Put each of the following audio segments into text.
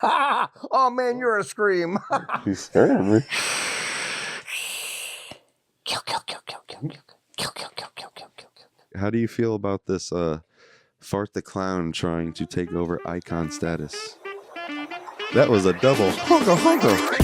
Oh man, you're a scream. He's scaring me. Kill. How do you feel about this Fart the Clown trying to take over icon status? That was a double. Honko.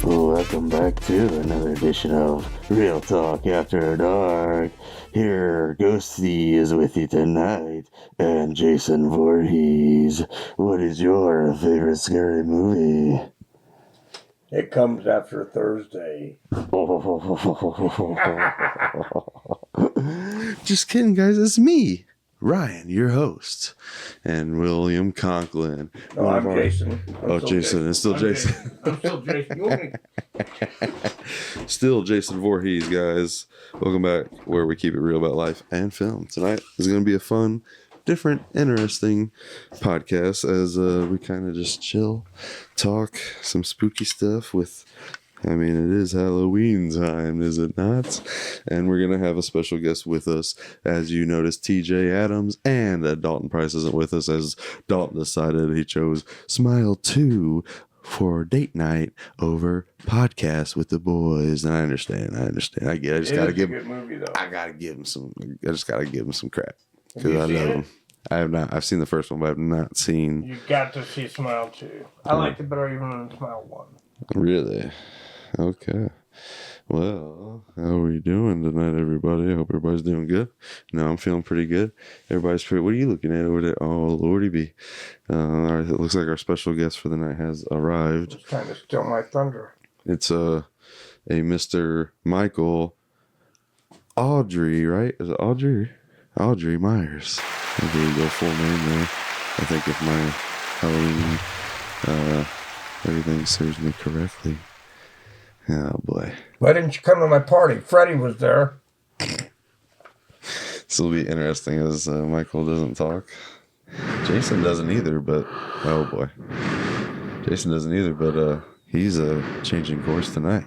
Welcome back to another edition of Real Talk After Dark. Here, Ghosty is with you tonight, and Jason Voorhees. What is your favorite scary movie? It comes after Thursday. Just kidding, guys. It's me, Ryan, your host, and William Conklin. No, I'm Jason. Jason. It's still Jason. I'm still Jason. You want me? Still Jason Voorhees, guys. Welcome back where we keep it real about life and film. Tonight is going to be a fun, different, interesting podcast as we kind of just chill, talk some spooky stuff with, I mean, it is Halloween time, is it not? And we're going to have a special guest with us. As you notice, TJ Adams, and Dalton Price isn't with us as Dalton decided he chose Smile 2 for date night over podcast with the boys. And I understand. I get it. I just got to give him, movie, though. I just got to give him some crap because I love him. I have not. I've seen the first one, but I've not seen. You got to see Smile 2. I liked it better even than Smile 1. Really? Okay. Well, how are we doing tonight, everybody? I hope everybody's doing good. No, I'm feeling pretty good. Everybody's pretty. What are you looking at over there? Oh, Lordy be. All right, it looks like our special guest for the night has arrived. It's trying to steal my thunder. It's a Mr. Michael Audrey, right? Is it Audrey? Audrey Myers. There you go, full name there. I think if my Halloween everything serves me correctly. Oh boy. Why didn't you come to my party? Freddie was there. This will be interesting as Michael doesn't talk. Jason doesn't either, but oh boy. Jason doesn't either, but he's changing course tonight.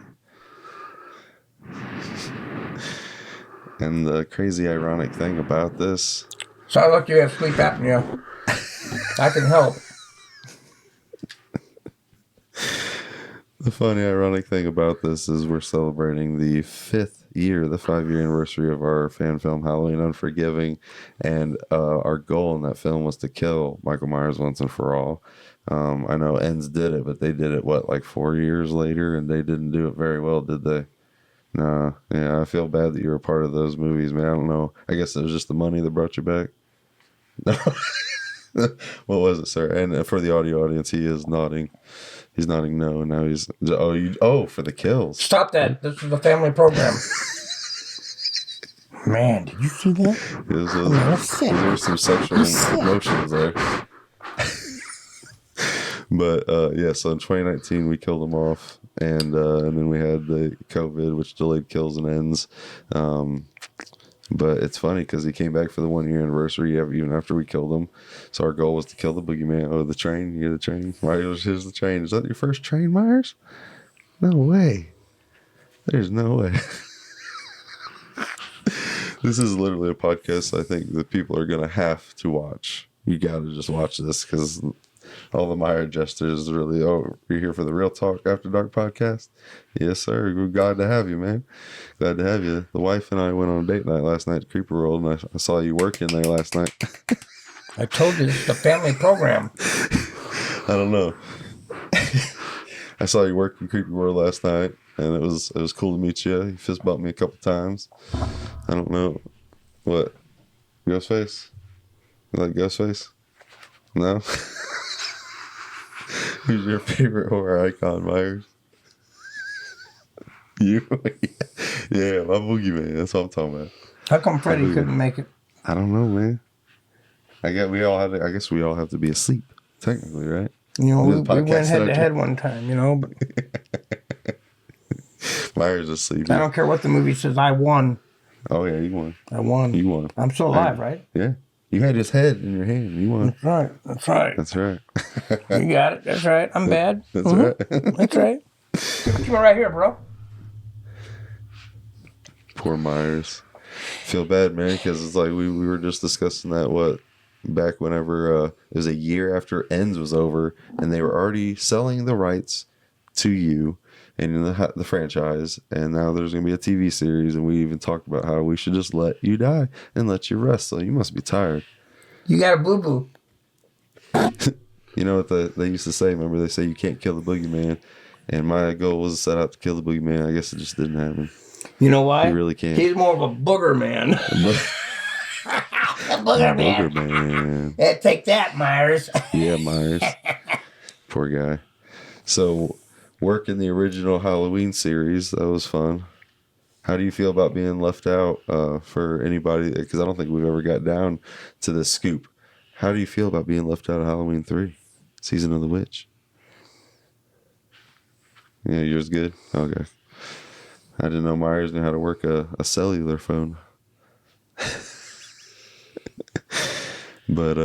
And the crazy ironic thing about this. Sounds like you have sleep apnea. I can help. The funny, ironic thing about this is we're celebrating the 5-year anniversary of our fan film Halloween Unforgiving, and our goal in that film was to kill Michael Myers once and for all. I know Ends did it, but they did it, like 4 years later, and they didn't do it very well, did they? No. Yeah, I feel bad that you were a part of those movies, man. I don't know. I guess it was just the money that brought you back. What was it, sir? And for the audio audience, he is nodding. He's nodding no, and now he's for the kills. Stop that! This is a family program. Man, did you see that? There were some sexual emotions there. But so in 2019 we killed him off, and then we had the COVID, which delayed kills and ends. But it's funny because he came back for the 1-year anniversary even after we killed him. So our goal was to kill the boogeyman. Oh, the train. You hear the train? Myers, here's the train. Is that your first train, Myers? No way. There's no way. This is literally a podcast I think that people are going to have to watch. You got to just watch this because all the Meyer jesters really, you're here for the Real Talk After Dark podcast? Yes, sir. We're glad to have you, man. Glad to have you. The wife and I went on a date night last night at Creeper World, and I saw you working there last night. I told you, it's the family program. I don't know. I saw you work in Creepy World last night, and it was cool to meet you. You fist bumped me a couple times. I don't know. What? Ghostface? You like Ghostface? No? Who's your favorite horror icon, Myers? You? Yeah, my boogeyman. That's what I'm talking about. How come Freddie couldn't make it? I don't know, man. I guess we all have to be asleep, technically, right? You know, we went head to head one time, you know. But Myers asleep. I don't care what the movie says. I won. Oh yeah, you won. I won. You won. I'm still alive, right? Yeah. You had his head in your hand. You won. That's right. That's right. That's right. You got it. That's right. I'm bad. That's right. That's right. Put you right here, bro. Poor Myers. Feel bad, man, because it's like we were just discussing that back whenever it was a year after Ends was over, and they were already selling the rights to you and in the franchise, and now there's gonna be a TV series, and we even talked about how we should just let you die and let you rest. So you must be tired. You got a boo boo. You know what they used to say? Remember, they say you can't kill the boogeyman, and my goal was set out to kill the boogeyman. I guess it just didn't happen. You know why? You really can't. He's more of a booger man. Booger man. Booger man. Yeah, take that, Myers. Yeah, Myers. Poor guy. So, work in the original Halloween series, that was fun. How do you feel about being left out for anybody? Because I don't think we've ever got down to this scoop. How do you feel about being left out of Halloween 3, Season of the Witch? Yeah, yours good? Okay. I didn't know Myers knew how to work a cellular phone. But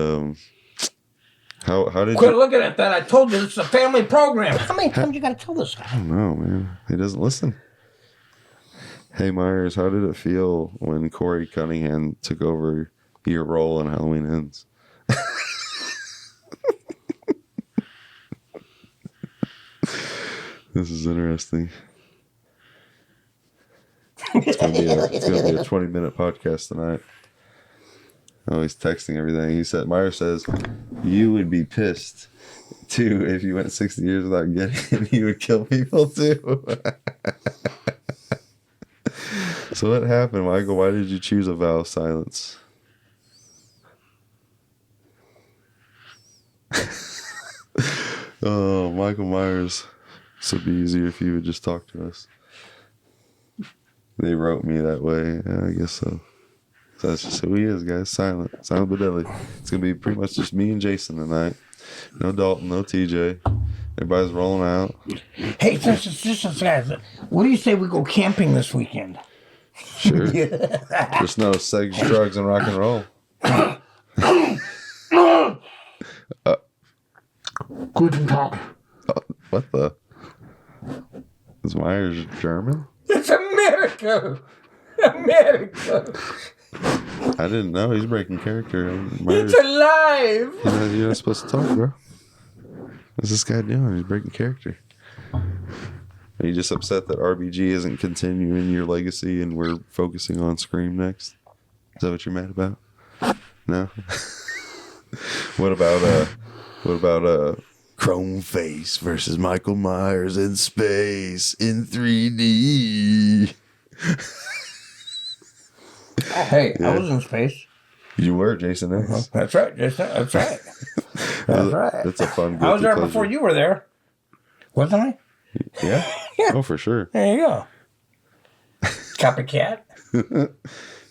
how did Quit you... looking at that. I told you it's a family program. How many times you got to tell this guy? I don't know, man. He doesn't listen. Hey, Myers, how did it feel when Corey Cunningham took over your role in Halloween Ends? This is interesting. It's gonna be a 20-minute podcast tonight. Oh, he's texting everything. He said, Myers says, you would be pissed too if you went 60 years without getting it. You would kill people too. So what happened, Michael? Why did you choose a vow of silence? Oh, Michael Myers. This would be easier if you would just talk to us. They wrote me that way. Yeah, I guess so. So that's just who he is, guys. Silent but deadly. It's going to be pretty much just me and Jason tonight. No Dalton, no TJ. Everybody's rolling out. Hey, just guys, what do you say we go camping this weekend? Sure. Just no sex, drugs, and rock and roll. Guten Tag. What the? Is Myers German? It's America. America. I didn't know. He's breaking character. Myers, It's alive. you're not supposed to talk, bro. What's this guy doing? He's breaking character. Are you just upset that RBG isn't continuing your legacy and we're focusing on Scream next? Is that what you're mad about? No? What about Chrome Face versus Michael Myers in space in 3D? Hey, yeah. I was in space. You were Jason X. That's right, Jason. That's right. That's right. That's a fun. I was there before you were there, wasn't I? Yeah. Yeah. Oh, for sure. There you go. Copycat.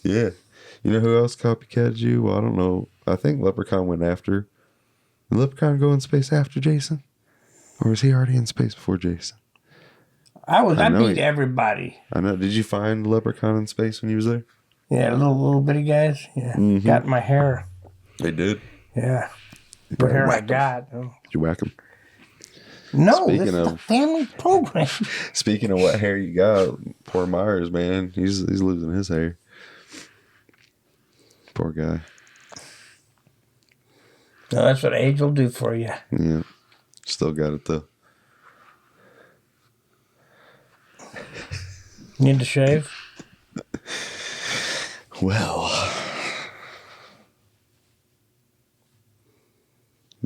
Yeah. You know who else copycatted you? Well, I don't know. I think Leprechaun went after. Did Leprechaun go in space after Jason? Or was he already in space before Jason? I beat everybody. I know. Did you find Leprechaun in space when he was there? Yeah, little bitty guys. Yeah. Mm-hmm. Got in my hair. They did? Yeah. What hair I got. Did you whack him? No, this is a family program. Speaking of what hair you got, poor Myers, man. He's losing his hair. Poor guy. No, that's what age will do for you. Yeah. Still got it, though. Need to shave? Well.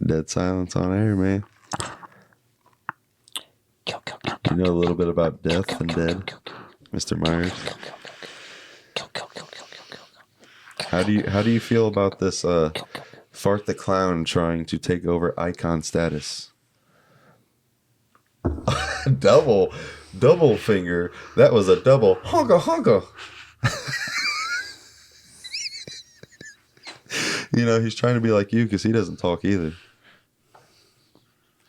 Dead silence on air, man. You know a little bit about death and dead, Mr. Myers. How do you feel about this Fart the Clown trying to take over icon status? double finger. That was a double honka. You know, he's trying to be like you because he doesn't talk either.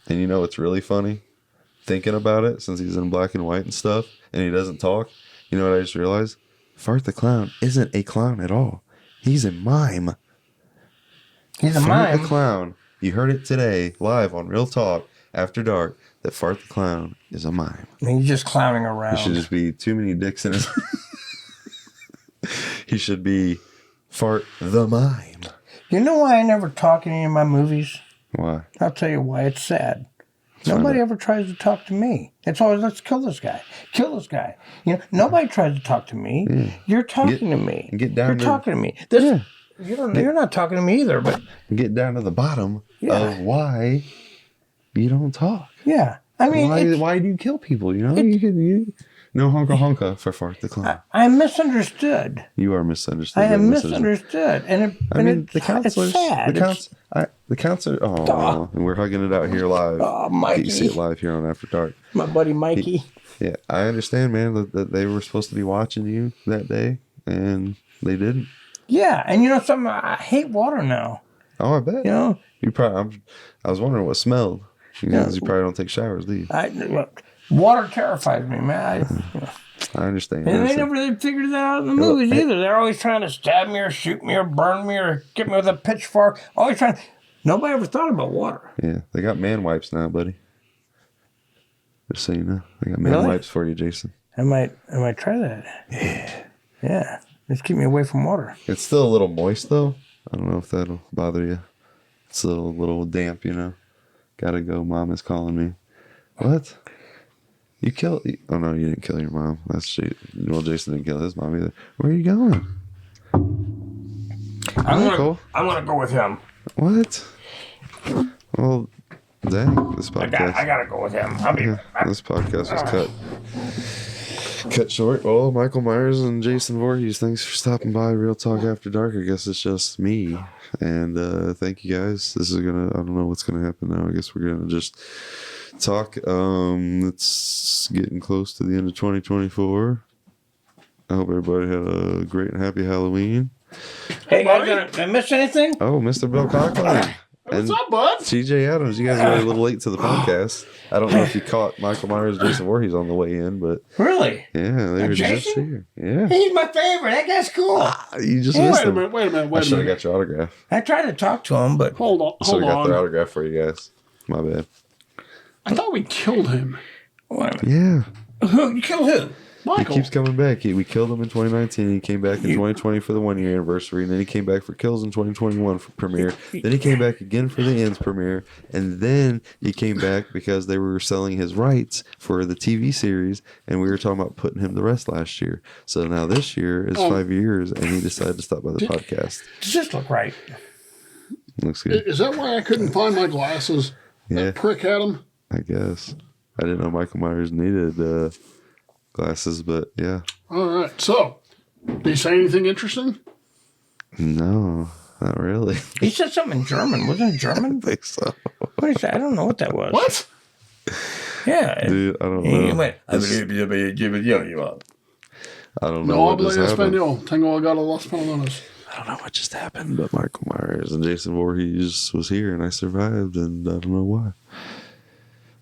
And you know what's really funny? Thinking about it, since he's in black and white and stuff, and he doesn't talk, you know what I just realized? Fart the Clown isn't a clown at all. He's a mime. He's a Fart mime. the Clown. You heard it today, live on Real Talk, After Dark, that Fart the Clown is a mime. He's just clowning around. There should just be too many dicks in his... He should be Fart the Mime. You know why I never talk in any of my movies? Why? I'll tell you why. It's sad. Nobody ever tries to talk to me. It's always, let's kill this guy. Kill this guy. You know, nobody tries to talk to me. Yeah. You're talking to me. Get down You're talking to me. You're not talking to me either, but... Get down to the bottom of why you don't talk. Yeah. I mean... Why do you kill people, you know? No honka for Fart the Clown. I'm misunderstood. You are misunderstood. I am misunderstood. The counselors... It's sad. The counselor... Oh, and we're hugging it out here live. Oh, Mikey. You see it live here on After Dark. My buddy Mikey. Yeah, I understand, man, that they were supposed to be watching you that day, and they didn't. Yeah, and you know something? I hate water now. Oh, I bet. You know? You probably... I was wondering what smelled. Because you probably don't take showers, do you? Water terrifies me, man. I understand. And they never figured that out in the movies either. They're always trying to stab me or shoot me or burn me or get me with a pitchfork. Always trying. Nobody ever thought about water. Yeah, they got man wipes now, buddy. Just so you know, they got man wipes for you, Jason. I might try that. Yeah. Just keep me away from water. It's still a little moist though. I don't know if that'll bother you. It's still a little damp, you know. Gotta go. Mom is calling me. What? You killed... Oh, no, you didn't kill your mom. Well, Jason didn't kill his mom either. Where are you going? I'm gonna go with him. What? Well, dang, this podcast... I gotta go with him. This podcast was cut short. Well, Michael Myers and Jason Voorhees, thanks for stopping by Real Talk After Dark. I guess it's just me. And thank you guys. This is gonna... I don't know what's gonna happen now. I guess we're gonna just... talk. It's getting close to the end of 2024. I hope everybody had a great and happy Halloween. Hey guys, did I miss anything? Oh, Mr. Bill Conklin. What's up, bud? TJ Adams, you guys are a little late to the podcast. I don't know if you caught Michael Myers, Jason Voorhees on the way in, but really, yeah, they were just here. Yeah, he's my favorite. That guy's cool. You just missed him. Wait a minute. I should have got your autograph. I tried to talk to him, but hold on. I should have got their autograph for you guys. My bad. I thought we killed him. What? Yeah. Who? You killed who? Michael. He keeps coming back. We killed him in 2019. He came back in 2020 for the 1 year anniversary. And then he came back for Kills in 2021 for premiere. Then he came back again for the Ends premiere. And then he came back because they were selling his rights for the TV series. And we were talking about putting him to rest last year. So now this year is 5 years. And he decided to stop by the podcast. Does this look right? Looks good. Is that why I couldn't find my glasses? Yeah. That prick had them? I guess. I didn't know Michael Myers needed glasses, but yeah. All right. So, did he say anything interesting? No, not really. He said something in German. Wasn't it German? I think so. What did he say? I don't know what that was. What? Yeah. Dude, I don't know. He went, I don't know No what hablo just happened. español. Tengo agado los pantalones. I don't know what just happened, but Michael Myers and Jason Voorhees was here, and I survived, and I don't know why.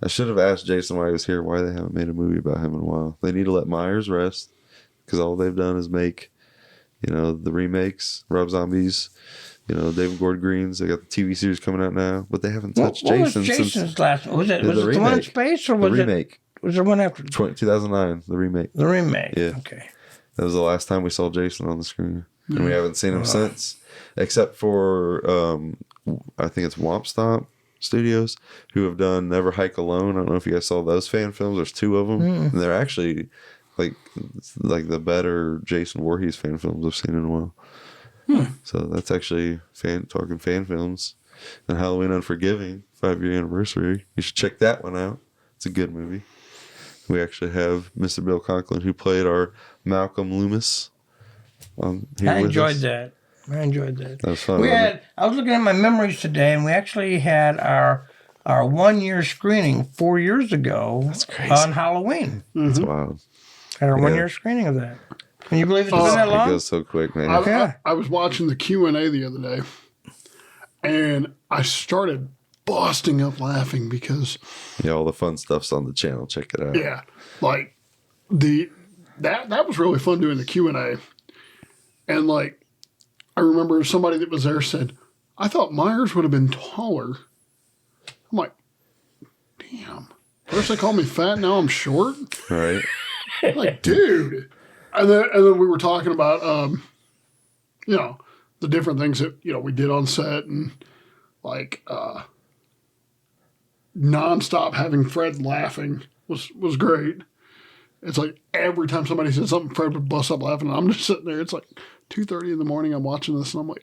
I should have asked Jason why he was here, why they haven't made a movie about him in a while. They need to let Myers rest, because all they've done is make, the remakes, Rob Zombies, David Gordon Green's. They got the TV series coming out now, but they haven't touched Jason was Jason's since last? Was it the one in space, or was the remake? Was there one after 2009? The remake. The remake. Yeah. Okay. That was the last time we saw Jason on the screen, and we haven't seen him since, except for I think it's Womp Stomp Studios, who have done Never Hike Alone. I don't know if you guys saw those fan films. There's 2 of them, and they're actually like the better Jason Voorhees fan films I've seen in a while. So that's actually talking fan films. And Halloween Unforgiving 5-year anniversary. You should check that one out. It's a good movie. We actually have Mr. Bill Conklin, who played our Malcolm Loomis. Here I with enjoyed us. that. I enjoyed that. That was fun. I was looking at my memories today, and we actually had our 1-year screening 4 years ago. That's crazy. On Halloween. That's wild. Had our 1-year screening of that. Can you believe it's been that long? It goes so quick, man. I was watching the Q&A the other day, and I started busting up laughing because... Yeah, all the fun stuff's on the channel. Check it out. Yeah. Like, that was really fun doing the Q&A. And, like, I remember somebody that was there said, I thought Myers would have been taller. I'm like, damn. First they called me fat, now I'm short? Right. Like, dude. And then we were talking about you know, the different things that, you know, we did on set and like nonstop having Fred laughing was great. It's like every time somebody said something, Fred would bust up laughing. And I'm just sitting there. It's like 2:30 in the morning. I'm watching this and I'm like,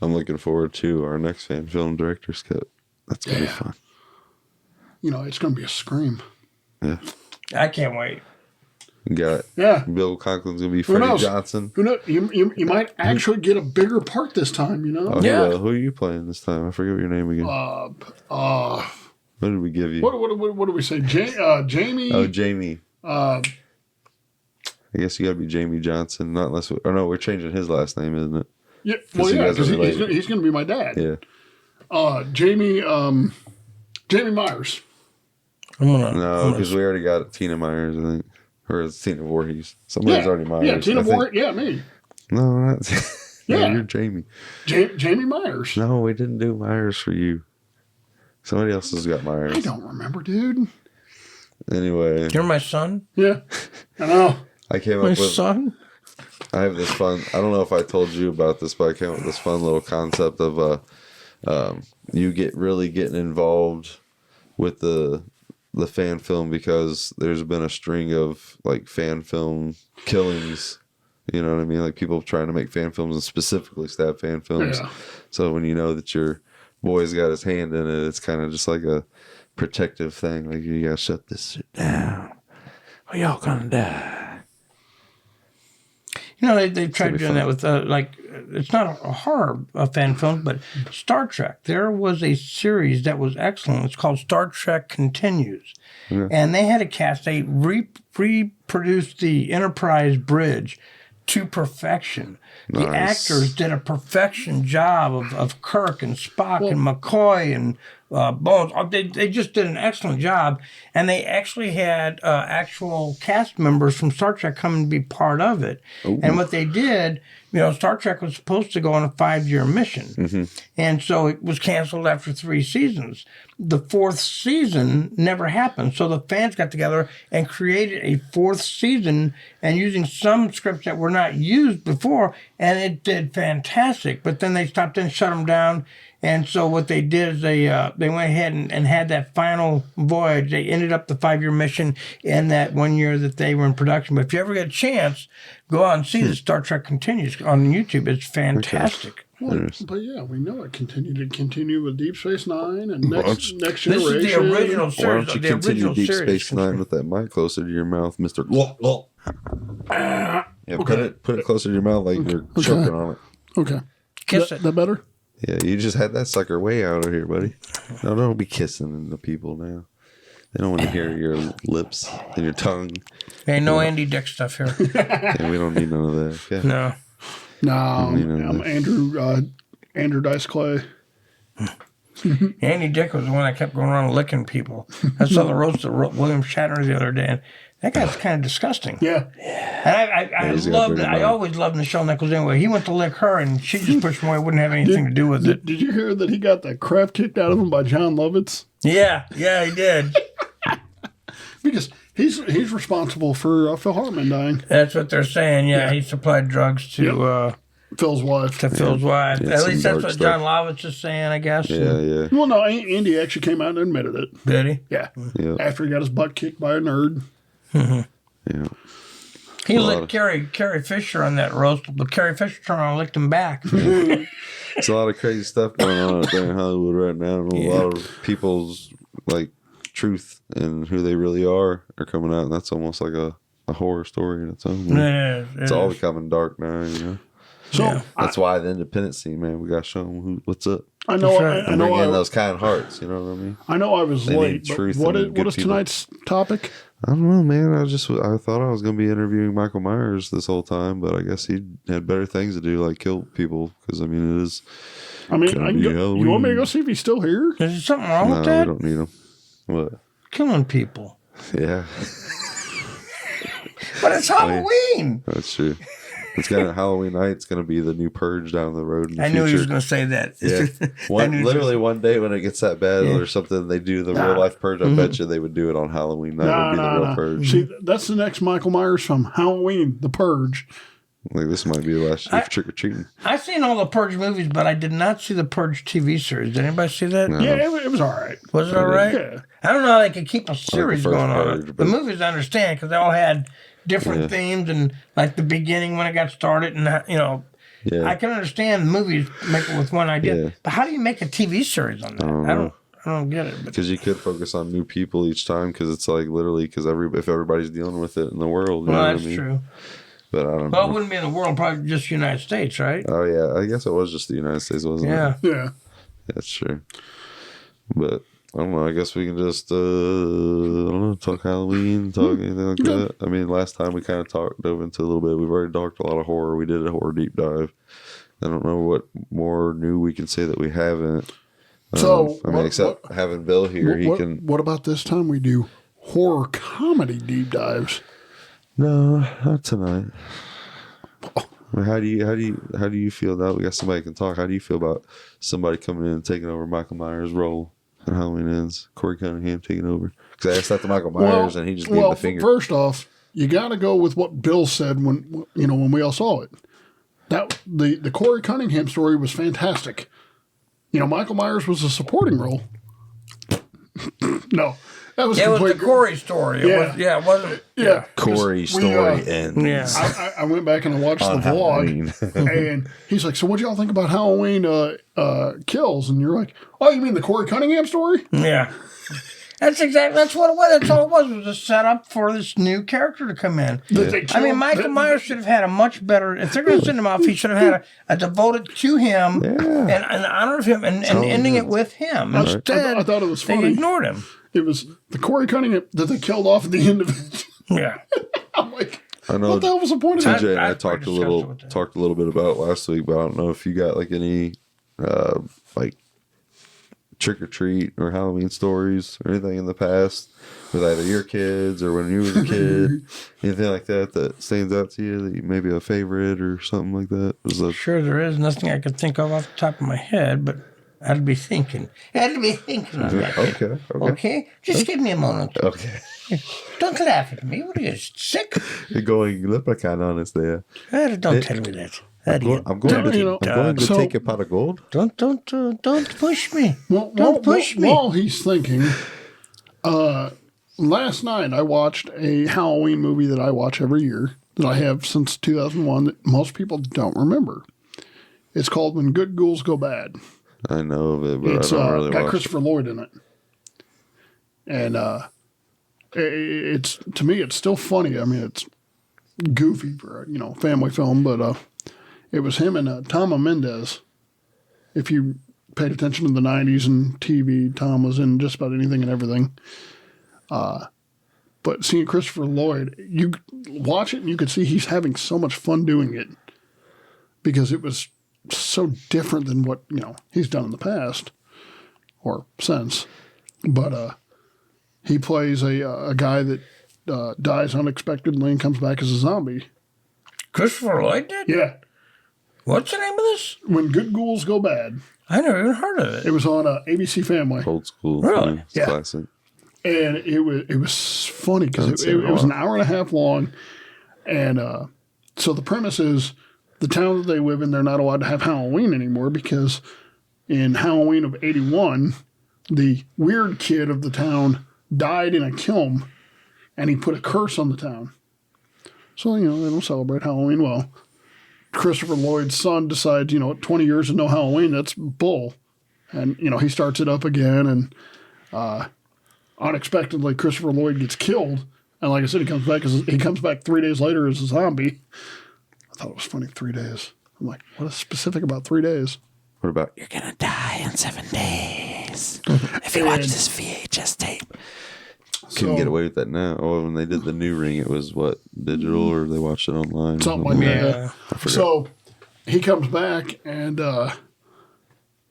I'm looking forward to our next fan film director's cut. That's going to be fun. You know, it's going to be a scream. Yeah. I can't wait. You got it. Yeah. Bill Conklin's going to be Who Freddie knows? Johnson. Who knows? You might actually get a bigger part this time, you know? Oh, Yeah. Who are you playing this time? I forget what your name again. What did we give you? What do we say? Jamie? Oh, Jamie. Uh, I guess you got to be Jamie Johnson, not unless no, we're changing his last name, isn't it? yeah, well, you yeah, guys are because related. he's going to be my dad. Yeah. Jamie Myers. No, because we already got Tina Myers, I think. Or it's Tina Voorhees. Somebody's already Myers. Yeah, Tina I think. Voorhees. Yeah, me. No, not. Yeah. No, you're Jamie. Jamie Myers. No, we didn't do Myers for you. Somebody else has got Myers. I don't remember, dude. Anyway. You're my son? Yeah, I know. I came My up with. son? I have this fun. I don't know if I told you about this, but I came up with this fun little concept of you getting involved with the fan film because there's been a string of like fan film killings. You know what I mean? Like people trying to make fan films and specifically stab fan films. Yeah. So when you know that your boy's got his hand in it, it's kind of just like a protective thing. Like you gotta shut this shit down, or y'all gonna die. You know, they've tried doing fun. that with, it's not a horror fan film, but Star Trek. There was a series that was excellent. It's called Star Trek Continues. Yeah. And they had a cast. They reproduced the Enterprise bridge to perfection. The Nice. actors did a perfection job of Kirk and Spock and McCoy and Bones. They just did an excellent job. And they actually had actual cast members from Star Trek come and be part of it. Ooh. And what they did, you know, Star Trek was supposed to go on a 5-year mission. Mm-hmm. And so it was canceled after 3 seasons. The 4th season never happened. So the fans got together and created a 4th season and using some scripts that were not used before. And it did fantastic. But then they stopped and shut them down. And so what they did is they went ahead and had that final voyage. They ended up the 5-year mission in that 1 year that they were in production. But if you ever get a chance, go out and see the Star Trek Continues on YouTube. It's fantastic. Well, but yeah, we know it continued to continue with Deep Space Nine and Next This Generation. is the original Why series. don't you The continue original Deep series. Space Nine with that mic closer to your mouth, Mister? Yeah, put it closer to your mouth like you're choking on it. Okay. Kiss that, it. that better? Yeah, you just had that sucker way out of here, buddy. No, don't be kissing the people now. They don't want to hear your lips and your tongue. Ain't no Andy Dick stuff here. Yeah, we don't need none of that. Okay. No. No, Mm-hmm. I'm Andrew Dice Clay. Andy Dick was the one that kept going around licking people. I saw the roast of William Shatner the other day, and that guy's kind of disgusting. Yeah. And I he's got loved big it. I mouth. always loved Nichelle Nichols anyway. He went to lick her, and she just pushed him away. Wouldn't have anything to do with it. Did you hear that he got the crap kicked out of him by John Lovitz? Yeah, he did. Because he's responsible for Phil Hartman dying. That's what they're saying. Yeah, he supplied drugs to Phil's wife. Phil's wife. Yeah, At some least that's dark what stuff. John Lovitz is saying, I guess. Yeah. Well, no, Andy actually came out and admitted it. Did he? Yeah. Yeah. After he got his butt kicked by a nerd. Yeah. He A lot licked Carrie Fisher on that roast, but Carrie Fisher turned around and licked him back. It's a lot of crazy stuff going on out there in Hollywood right now. And a lot of people's like truth and who they really are coming out, and that's almost like a horror story in its own way. It's all becoming dark now, you know. So That's why the independent scene, man, we got to show them what's up. I know, That's right. I Bring in know, those kind hearts, you know what I mean? I know, I was They late. need But truth what and is good people. tonight's topic? I don't know, man. I thought I was going to be interviewing Michael Myers this whole time, but I guess he had better things to do, like kill people, because I mean, it is. I mean, Gonna I can be go, you want me to go Halloween. see if he's still here? Is there something wrong No, with we that? don't need him. What? Killing people. Yeah, But it's Halloween. that's true. It's gonna Halloween night. It's gonna be the new Purge down the road. In the I knew he was future. going to say that. Yeah, I knew he was literally one day when it gets that bad Yeah. or something, they do the real life Purge. I bet you they would do it on Halloween night. Would be the real Purge. See, that's the next Michael Myers film, Halloween, The Purge. Like this might be the last year for trick or treating. I've seen all the Purge movies, but I did not see the Purge TV series. Did anybody see that? No. Yeah, it was all right. Was it all right? Yeah. I don't know how they could keep a series first going on. Purge, The but- movies I understand because they all had different themes and like the beginning when it got started and Yeah. I can understand movies make it with one idea, Yeah. but how do you make a TV series on that? I don't get it. But Because you could focus on new people each time, because it's like literally because if everybody's dealing with it in the world, you know well, what that's I mean? true. But I don't Well, it know. wouldn't be in the world, probably just the United States, right? Oh yeah, I guess it was just the United States, wasn't it? Yeah. Yeah. That's true. But I don't know. I guess we can just I don't know, talk Halloween, talk anything like that. I mean, last time we kind of dove into a little bit. We've already talked a lot of horror. We did a horror deep dive. I don't know what more new we can say that we haven't. So, I mean, except having Bill here, he can. What about this time we do horror comedy deep dives? No, not tonight. I mean, how do you feel now? We got somebody who can talk. How do you feel about somebody coming in and taking over Michael Myers' role in Halloween Ends? Corey Cunningham taking over? Because I asked that to Michael Myers and he just gave the finger. First off, you got to go with what Bill said when we all saw it. That the Corey Cunningham story was fantastic. Michael Myers was a supporting role. No, that was It was the complete- Corey story. It wasn't. Yeah, Corey story ends. Yeah. I went back and I watched the Halloween. vlog, and he's like, "So what y'all think about Halloween kills?" And you're like, "Oh, you mean the Corey Cunningham story?" Yeah. That's what it was. That's all it was a setup for this new character to come in. I mean, Michael Myers should have had a much better, if they're going to send him off, he should have had a devoted to him and honor of him and ending it with him. Instead, I thought it was they funny. ignored him. It was the Corey Cunningham that they killed off at the end of it. Yeah. I'm like, I know what the hell was the point of that? TJ and I I've talked a discussed little it with them. talked a little bit about it last week, but I don't know if you got like any like trick or treat or Halloween stories or anything in the past with either your kids or when you was a kid, anything like that stands out to you that you maybe a favorite or something like that. Was that Sure, there is nothing I could think of off the top of my head, but I'd be thinking. I'd be thinking on that. okay? Okay? Just give me a moment. Okay. Don't laugh at me. What are you, sick? You're going leprechaun on us there. Don't tell me that. I'm going to So- take a pot of gold. Don't push me. Don't push me. While he's thinking, last night I watched a Halloween movie that I watch every year that I have since 2001 that most people don't remember. It's called When Good Ghouls Go Bad. I know of it, but It's I don't really got watch it. Christopher Lloyd in it, and it's to me it's still funny. I mean, it's goofy for a family film, but it was him and Tom Mendes. If you paid attention to the '90s and TV, Tom was in just about anything and everything. But seeing Christopher Lloyd, you watch it and you could see he's having so much fun doing it because it was so different than what he's done in the past or since. But he plays a guy that dies unexpectedly and comes back as a zombie. Christopher Lloyd did? Yeah, What's the name of this? When Good Ghouls Go Bad. I never even heard of it. It was on ABC Family, Old school. Really? It's Yeah. classic. and it was funny because That's it was a an lot. hour and a half long, and so the premise is the town that they live in, they're not allowed to have Halloween anymore because in Halloween of '81, the weird kid of the town died in a kiln, and he put a curse on the town. So they don't celebrate Halloween. Well, Christopher Lloyd's son decides, 20 years of no Halloween, that's bull. And, he starts it up again. And unexpectedly, Christopher Lloyd gets killed. And like I said, he comes back 3 days later as a zombie. I thought it was funny, 3 days. I'm like, what is specific about 3 days? What about You're gonna die in 7 days if you watch this VHS tape. couldn't get away with that now? Oh, when they did the new Ring, it was what, digital, or they watched it online? or Something like Yeah. that. So he comes back and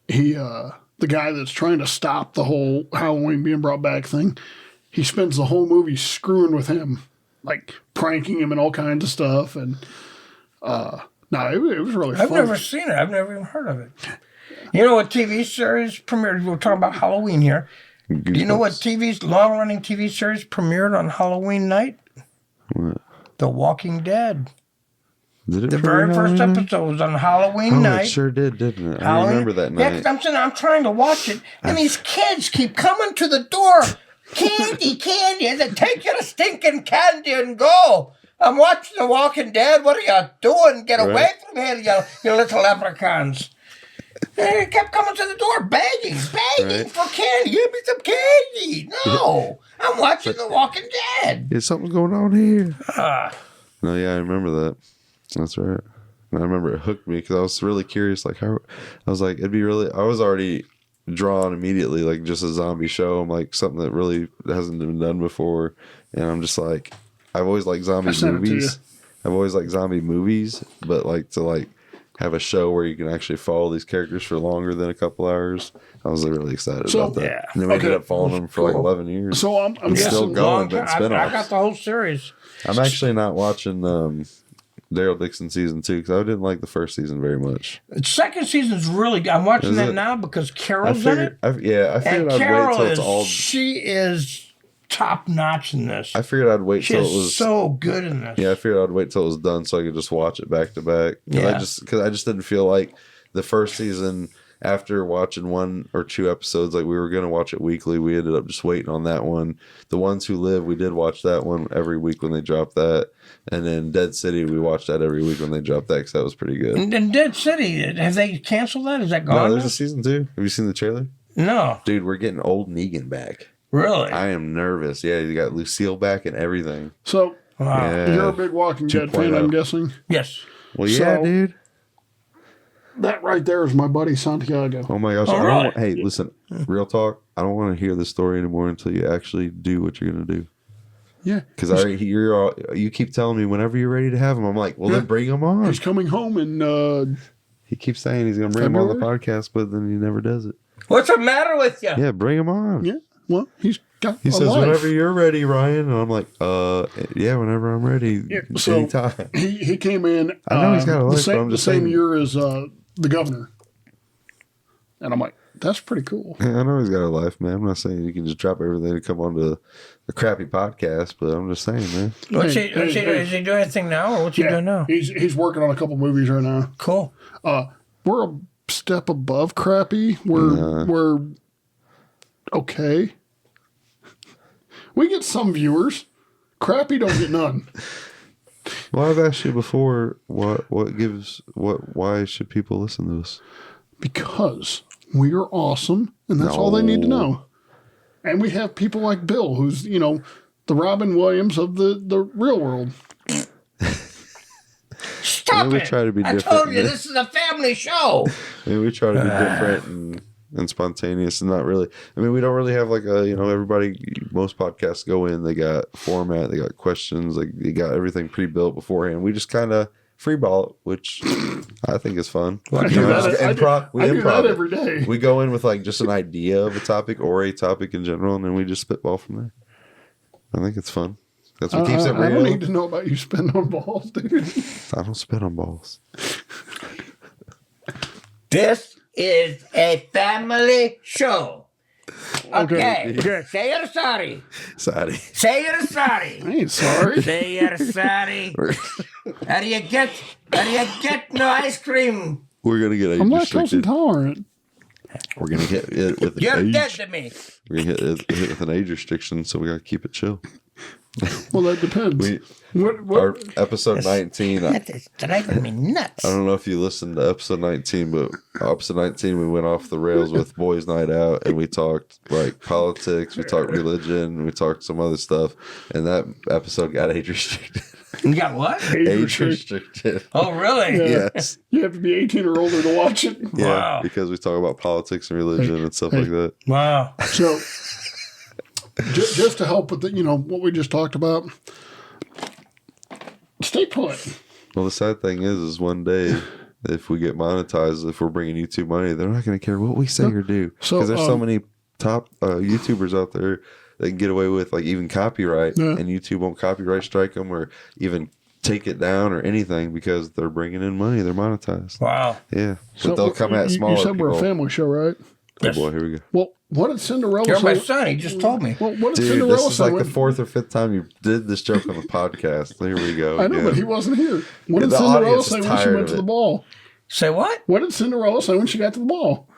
the guy that's trying to stop the whole Halloween being brought back thing, he spends the whole movie screwing with him, like pranking him and all kinds of stuff. And it was really I've funny. never seen it. I've never even heard of it. You know what TV series premiered? We're talking about Halloween here. Do you know what long-running TV series premiered on Halloween night? What? The Walking Dead. Did it The for very first Halloween? episode was on Halloween Oh, night. it sure did, didn't it? I Halloween. remember that Yeah, night. 'cause I'm trying to watch it, and these kids keep coming to the door. Candy, candy. I said, take your stinking candy and go. I'm watching The Walking Dead. What are you doing? Get away Right. from here, you little leprechauns. And they kept coming to the door, begging Right. for candy. Give me some candy. No, I'm watching The Walking Dead. Yeah, something's going on here. Ah. No, yeah, I remember that. That's right. And I remember it hooked me because I was really curious. Like, how I was like, it'd be really. I was already drawn immediately, like just a zombie show. I'm like something that really hasn't been done before, and I'm just like, I've always liked zombie sent it to movies. I've always liked zombie movies, but like to like have a show where you can actually follow these characters for longer than a couple hours. I was really excited So- about that. Yeah. And then we ended Okay. up following them for like Cool. 11 years. So I'm It's still guessing. going, but I spinoffs. got the whole series. I'm actually not watching Daryl Dixon season 2 because I didn't like the first season very much. The second season's really good. I'm watching Is that it? now because I Carol's in it. figured, I And figured I'd wait Carol till it's all. she is top notch in this. I figured I'd wait She till is it was. so good in this. Yeah, I figured I'd wait till it was done so I could just watch it back to back. Yeah. Because I just didn't feel like the first season. After watching 1 or 2 episodes, like we were gonna watch it weekly, we ended up just waiting on that one. The Ones Who Live, we did watch that one every week when they dropped that, and then Dead City, we watched that every week when they dropped that because that was pretty good. And then Dead City, have they canceled that? Is that No, gone? there's now? a season 2. Have you seen the trailer? No, Dude, we're getting old Negan back. really. I am nervous. Yeah, you got Lucille back and everything. So Wow. Yeah. you're a big Walking Dead fan, 2.0. I'm guessing. Yes. Well, yeah, So- dude. That right there is my buddy Santiago. Oh my gosh. Oh, I don't really? want, hey, listen, real talk. I don't want to hear the story anymore until you actually do what you're going to do. Yeah, Because you keep telling me whenever you're ready to have him. I'm like, well, then bring him on. he's coming home and He keeps saying he's going to bring him on the podcast, but then he never does it. What's the matter with you? Yeah, bring him on. yeah, well, he's got He a says, life. whenever you're ready, Ryan. And I'm like, yeah, whenever I'm ready. Yeah, so anytime. he came in. I know he's got a life, the same, but I'm just the same saying- year as the governor, and I'm like, that's pretty cool. I know he's got a life, man. I'm not saying you can just drop everything and come on to a crappy podcast, but I'm just saying, man. What's Hey, he, what's he hey, doing? hey. Is he doing anything now, or what's he doing now? He's working on a couple movies right now. Cool. We're a step above crappy. We're okay. We get some viewers. Crappy don't get none. Well, I've asked you before, why should people listen to us? Because we are awesome, and that's all they need to No. know. And we have people like Bill, who's, the Robin Williams of the real world. Stop we it! try to be I different, told you man. this is a family show. We try to be different and spontaneous and not really. I mean, we don't really have like most podcasts go in, they got format, they got questions, like they got everything pre-built beforehand. We just kind of freeball it, which I think is fun. I You do know, that, just I we do improv that it. every day. We go in with like just an idea of a topic or a topic in general, and then we just spitball from there. I think it's fun. That's what keeps it I don't real. need to know about you spinning on balls, dude. I don't spit on balls. This is a family show. Okay. Okay. Say you're sorry. Sorry. Say you're sorry. I ain't sorry. Say you're sorry. How do you get no ice cream? We're gonna get age I'm lactose restricted. intolerant. We're gonna get it with an You're age. dead to me. We're gonna hit with an age restriction, so we gotta keep it chill. Well, that depends. Our episode 19. I That is driving me nuts. don't know if you listened to episode 19, but episode 19 we went off the rails with Boys Night Out, and we talked like politics, we talked religion, we talked some other stuff, and that episode got age restricted. You got what? Age restricted. Oh, really? Yeah. Yes. You have to be 18 or older to watch it. Yeah, Wow. because we talk about politics and religion and stuff like that. Wow. So, just to help with what we just talked about, stay put. Well, the sad thing is one day, if we get monetized, if we're bringing YouTube money, they're not going to care what we say or do. So, Because there's so many top YouTubers out there that can get away with like even copyright, Yeah. and YouTube won't copyright strike them or even take it down or anything because they're bringing in money. They're monetized. Wow. Yeah. So But they'll come at smaller You said we're a people. family show, right? Oh boy, here we go. Well, what did Cinderella You're my say? son. He just told me. Well, what did Dude, Cinderella this is say? like the when- fourth or fifth time you did this joke on the podcast. Here we go. I know, again. but he wasn't here. What Yeah, did the Cinderella audience say is when she tired went of to it. the ball? Say what? What did Cinderella say when she got to the ball?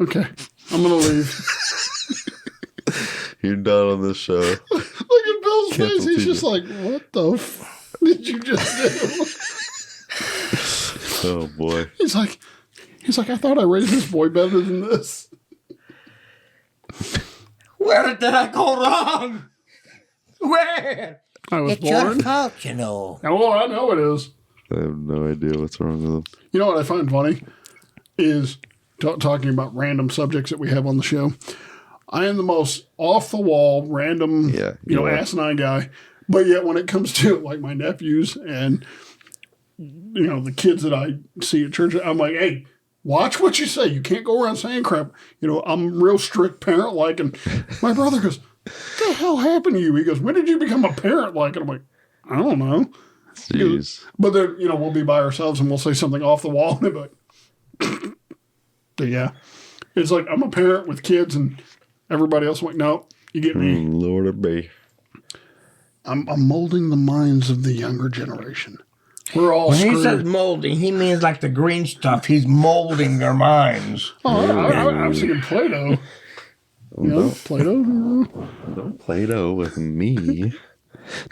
Okay, I'm gonna leave. You're done on this show. Look at Bill's face. Cancel He's TV. just like, what the did you just do? Oh boy. He's like, I thought I raised this boy better than this. Where did I go wrong? Where? I was It's your born. fault, you know. Oh, I know it is. I have no idea what's wrong with him. You know what I find funny is talking about random subjects that we have on the show. I am the most off the wall, random, you are. asinine guy. But yet, when it comes to like my nephews and the kids that I see at church, I'm like, hey, watch what you say. You can't go around saying crap. I'm real strict parent like, and my brother goes, "What the hell happened to you?" He goes, "When did you become a parent like?" And I'm like, "I don't know." Jeez. But then, we'll be by ourselves and we'll say something off the wall. And they're like, but yeah, it's like I'm a parent with kids and everybody else went, no, you get me. Lord of me. I'm molding the minds of the younger generation. We're all When he screwed. says molding, he means like the green stuff. He's molding their minds. I was thinking Play-Doh. Play-Doh. Don't play doh with me.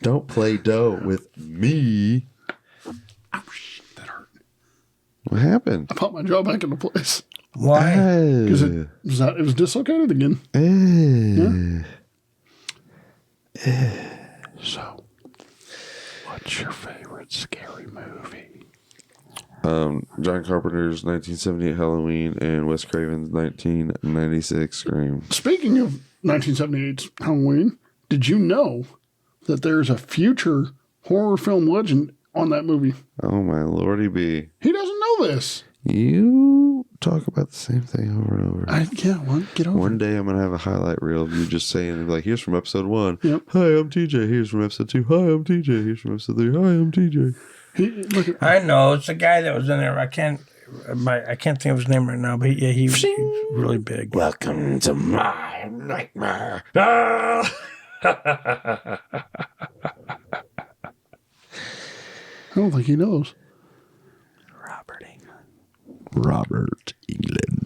Don't play doh with me. Ouch, that hurt. What happened? I popped my jaw back into place. Why? Because it was dislocated again. So, what's your favorite scary movie? John Carpenter's 1978 Halloween and Wes Craven's 1996 Scream. Speaking of 1978's Halloween, did you know that there's a future horror film legend on that movie? Oh my lordy be. He doesn't know this. You talk about the same thing over and over. Get over One day I'm going to have a highlight reel of you just saying, like, here's from episode 1. Yep. Hi, I'm TJ. Here's from episode 2. Hi, I'm TJ. Here's from episode 3. Hi, I'm TJ. Look at, I know. It's the guy that was in there. I can't think of his name right now, but he's really big. Welcome to my nightmare. I don't think he knows. Robert England.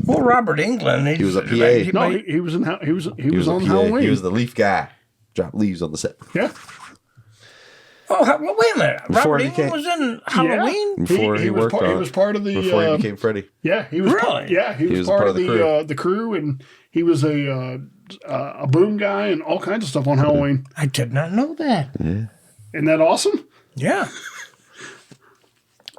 Well, Robert England. He was a PA. No, he was in. He was on Halloween. He was the leaf guy. Dropped leaves on the set. Yeah. Oh, wait a minute. Before Robert he England came- was in Halloween? Before he was worked part, on he was part of the. before he became Freddy. Yeah, he was. Really? He was part of the crew, and he was a boom guy and all kinds of stuff on Halloween. I did not know that. Yeah. Isn't that awesome? Yeah.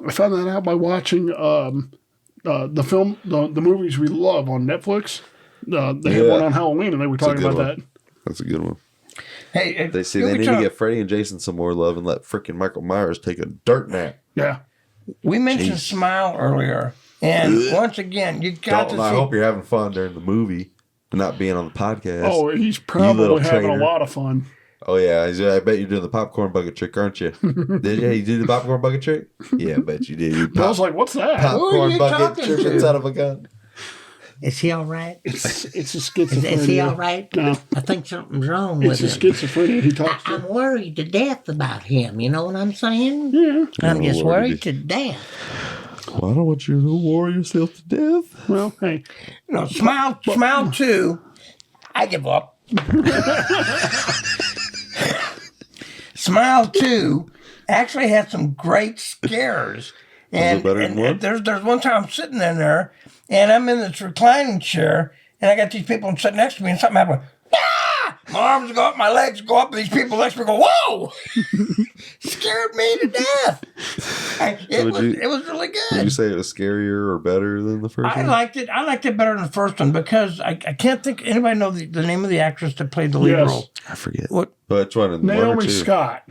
I found that out by watching the film, the movies we love on Netflix. They had one on Halloween, and they were That's a talking good about one. that. That's a good one. Hey, They say they need to get Freddy and Jason some more love and let freaking Michael Myers take a dirt nap. Yeah. We mentioned Smile earlier, and once again, you got Dalton, to I see. hope you're having fun during the movie and not being on the podcast. Oh, he's little probably having a traitor. lot of fun. Oh, yeah. I bet you're doing the popcorn bucket trick, aren't you? Did you? You do the popcorn bucket trick? Yeah, I bet you did. You I was like, "What's that?" Who are popcorn you bucket talking tripping to? out of a gun. Is he all right? It's a schizophrenia. Is he all right? No, I think something's wrong it's with a him. schizophrenia. He talks to. I'm worried to death about him. You know what I'm saying? Yeah. I'm just Lordy. worried to death. Well, I don't want you to war yourself to death. Well, hey, No, Smile 2. I give up. Smile 2 actually had some great scares. And, better than one? there's one time I'm sitting in there, and I'm in this reclining chair, and I got these people sitting next to me, and something happened. Ah! My arms go up, my legs go up, and these people next to me go, whoa! Scared me to death. It was really good. Would you say it was scarier or better than the first I one? liked it. I liked it better than the first one because I can't think. Anybody know the name of the actress that played the lead Yes. role? I forget. What? Which one? One or Naomi two? Scott.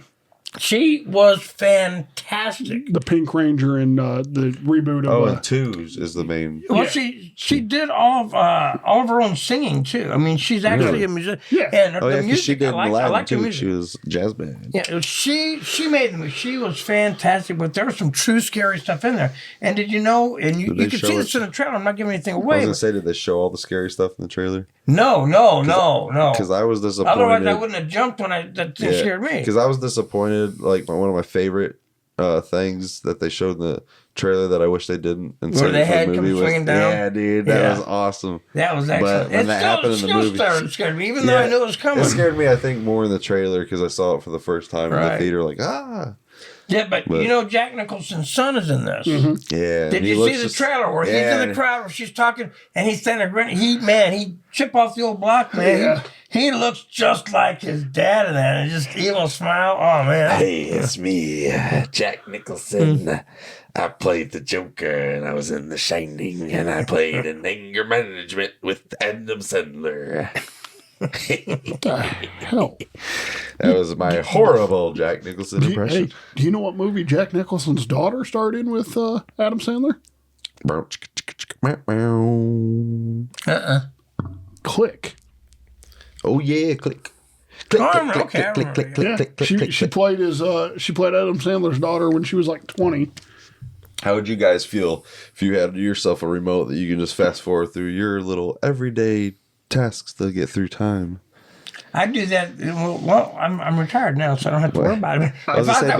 She was fantastic. The Pink Ranger in the reboot of. and Twos is the main. Well, she did all of her own singing too. I mean, she's actually a musician. Yeah. And Oh, yeah, the because music, she did I Aladdin like the too. music. She was jazz band. Yeah, she made them. She was fantastic, but there was some true scary stuff in there. And did you know? And you can see this in the trailer. I'm not giving anything I was away. gonna say, did they show all the scary stuff in the trailer? No. Because I was disappointed. Otherwise, I wouldn't have jumped when that thing scared me. Because I was disappointed. Like one of my favorite things that they showed in the trailer that I wish they didn't. And Where the head comes swinging down? Yeah, dude, that was awesome. That was excellent. But when that happened in the movie, Scared me, even though I knew it was coming. It scared me, I think, more in the trailer because I saw it for the first time in the Right. theater. Like, ah. Yeah, but you know, Jack Nicholson's son is in this. Yeah. Did you see the trailer where he's in the crowd where she's talking and he's standing there grinning? He chip off the old block, man. Yeah. He looks just like his dad in that, and just evil smile. Oh man! Hey, it's me, Jack Nicholson. I played the Joker, and I was in The Shining, and I played in Anger Management with Adam Sandler. Hell. That was my horrible Jack Nicholson impression. Hey, do you know what movie Jack Nicholson's daughter starred in with Adam Sandler? Click. Oh yeah, click. Yeah, she played Adam Sandler's daughter when she was like 20. How would you guys feel if you had yourself a remote that you can just fast forward through your little everyday tasks to get through time? I do that. Well, I'm retired now, so I don't have to worry about it. I was If gonna say I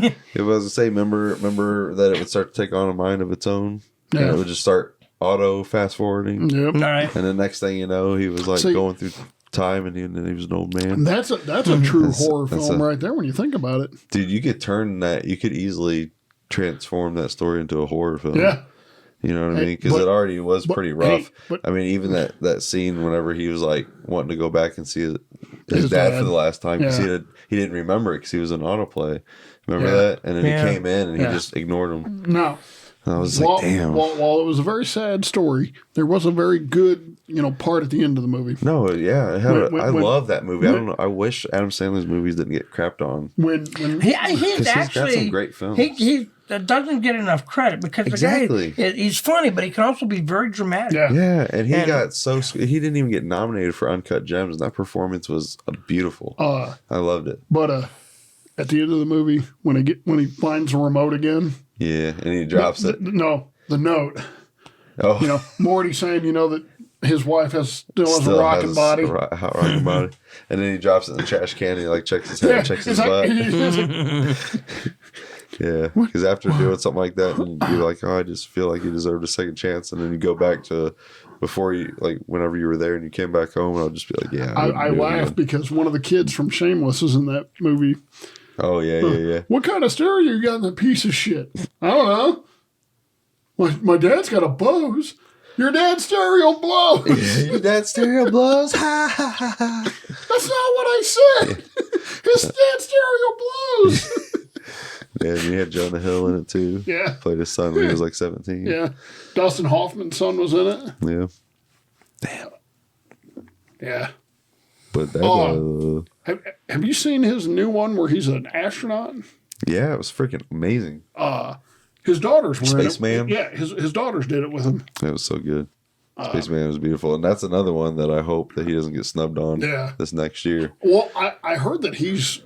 that. It was to say, remember that it would start to take on a mind of its own, and Yeah. it would just start auto fast forwarding, Yep. All right. and the next thing you know, he was like See- going through time, and he was an old man. That's a true horror that's film right there when you think about it. Dude, you could turn that. You could easily transform that story into a horror film. Yeah. You know what I Hey, mean? Because but- it already was but- pretty rough. hey, but- I mean, even that scene whenever he was like wanting to go back and see his His dad dad. for the last time because Yeah. he didn't remember it because he was in autoplay. Remember Yeah. that? And then Yeah. he came in and he Yeah. just ignored him. Now, And I was while, like, damn. while it was a very sad story, there was a very good, part at the end of the movie. No, yeah, it had When- I when- love that movie. I don't know. I wish Adam Sandler's movies didn't get crapped on. When He's he's got actually some great films. He doesn't get enough credit because Exactly. the guy he's funny, but he can also be very dramatic. yeah. Yeah, and he And- got he didn't even get nominated for Uncut Gems. And that performance was beautiful. I loved it. But at the end of the movie, when he finds the remote again, Yeah, and he drops it. the note. Oh, Morty saying, that his wife still has a rocking body. Hot rocking body. And then he drops it in the trash can and he like checks his head, and checks his it's butt. like- Yeah, because after doing something like that, and you're like, oh, I just feel like you deserved a second chance. And then you go back to before you, like, whenever you were there and you came back home, and I'll just be like, yeah. I laugh because one of the kids from Shameless is in that movie. Oh, yeah. What kind of stereo you got in that piece of shit? I don't know. My dad's got a Bose. Your dad's stereo blows. Your dad's stereo blows. Ha, ha, ha, ha. That's not what I said. His dad's stereo blows. Yeah, and you had Jonah Hill in it, too. Yeah. Played his son when he was like 17. Yeah. Dustin Hoffman's son was in it. Yeah. Yeah. But that, Have you seen his new one where he's an astronaut? yeah, it was freaking amazing. His daughters were Spaceman? in it. Yeah, his daughters did it with him. It was so good. Spaceman was beautiful. And that's another one that I hope that he doesn't get snubbed on Yeah. this next year. Well, I heard that he's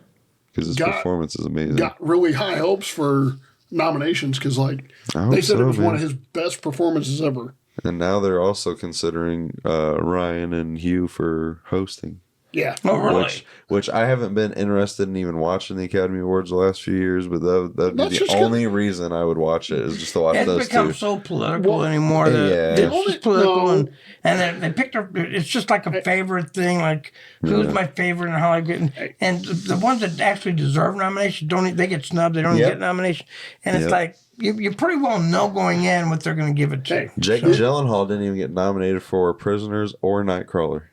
Because his Got- performance is amazing. got really high hopes for nominations because, I hope they said so, it was one man. of his best performances ever. And now they're also considering Ryan and Hugh for hosting. Yeah. Oh, really? Which I haven't been interested in even watching the Academy Awards the last few years, but that'd be That's the just only reason I would watch it is just to watch It's those become two. so political Well, anymore. yeah. It's just political, No. and they picked up. It's just like a favorite thing. Like who's my favorite and how I get. And the ones that actually deserve nominations they get snubbed. They don't even Yep. get nomination. And it's Yep. like you pretty well know going in what they're going to give it to. Hey, Jake Gyllenhaal didn't even get nominated for Prisoners or Nightcrawler.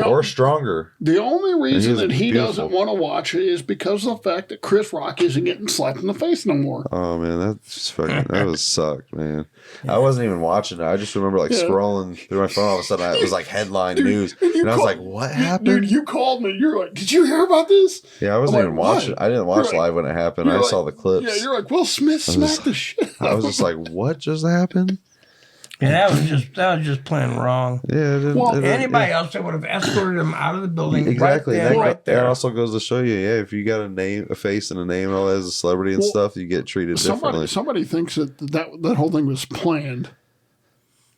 or stronger. The only reason was that he beautiful. doesn't want to watch it is because of the fact that Chris Rock isn't getting slapped in the face no more. Oh man, that was sucked, man. I wasn't even watching it. I just remember scrolling through my phone. All of a sudden, it was like headline news, and I was like, "What happened?" Dude, you called me. You're like, "Did you hear about this?" Yeah, I wasn't I'm even like, watching. "What?" I didn't watch You're live when it happened. I you're saw the clips. Yeah, you're like, Will Smith smacked the shit. I was just like, "What just happened?" Yeah, that was just plain wrong. Yeah. Anybody else that would have escorted him out of the building, Exactly. right then, right That there. also goes to show you, if you got a face and a name and all that as a celebrity and stuff, you get treated differently. Somebody thinks that whole thing was planned.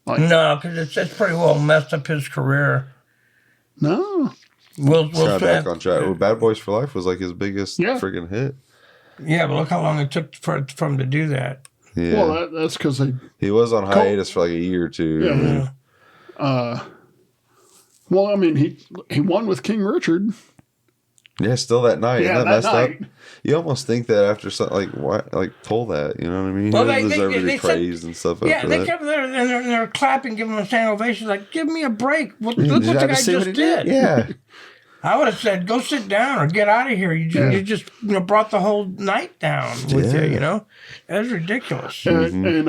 No, because it's pretty well messed up his career. No. Will Back Smith. on track. Well, Bad Boys for Life was like his biggest friggin' hit. Yeah, but look how long it took for him to do that. Yeah. Well, that's because he was on hiatus for like a year or two. Yeah. Well, I mean, he won with King Richard. Yeah, still that night. Yeah, Isn't that that messed night. up? You almost think that after something pull that. You know what I mean? Well, He they deserved to be said- praised and stuff. Yeah, after they that. kept there and they're clapping, giving him a standing ovation. Like, give me a break. Look what Did the you guy have to see what just he did. Yeah. I would have said, go sit down or get out of here. You just brought the whole night down with you, That was ridiculous. And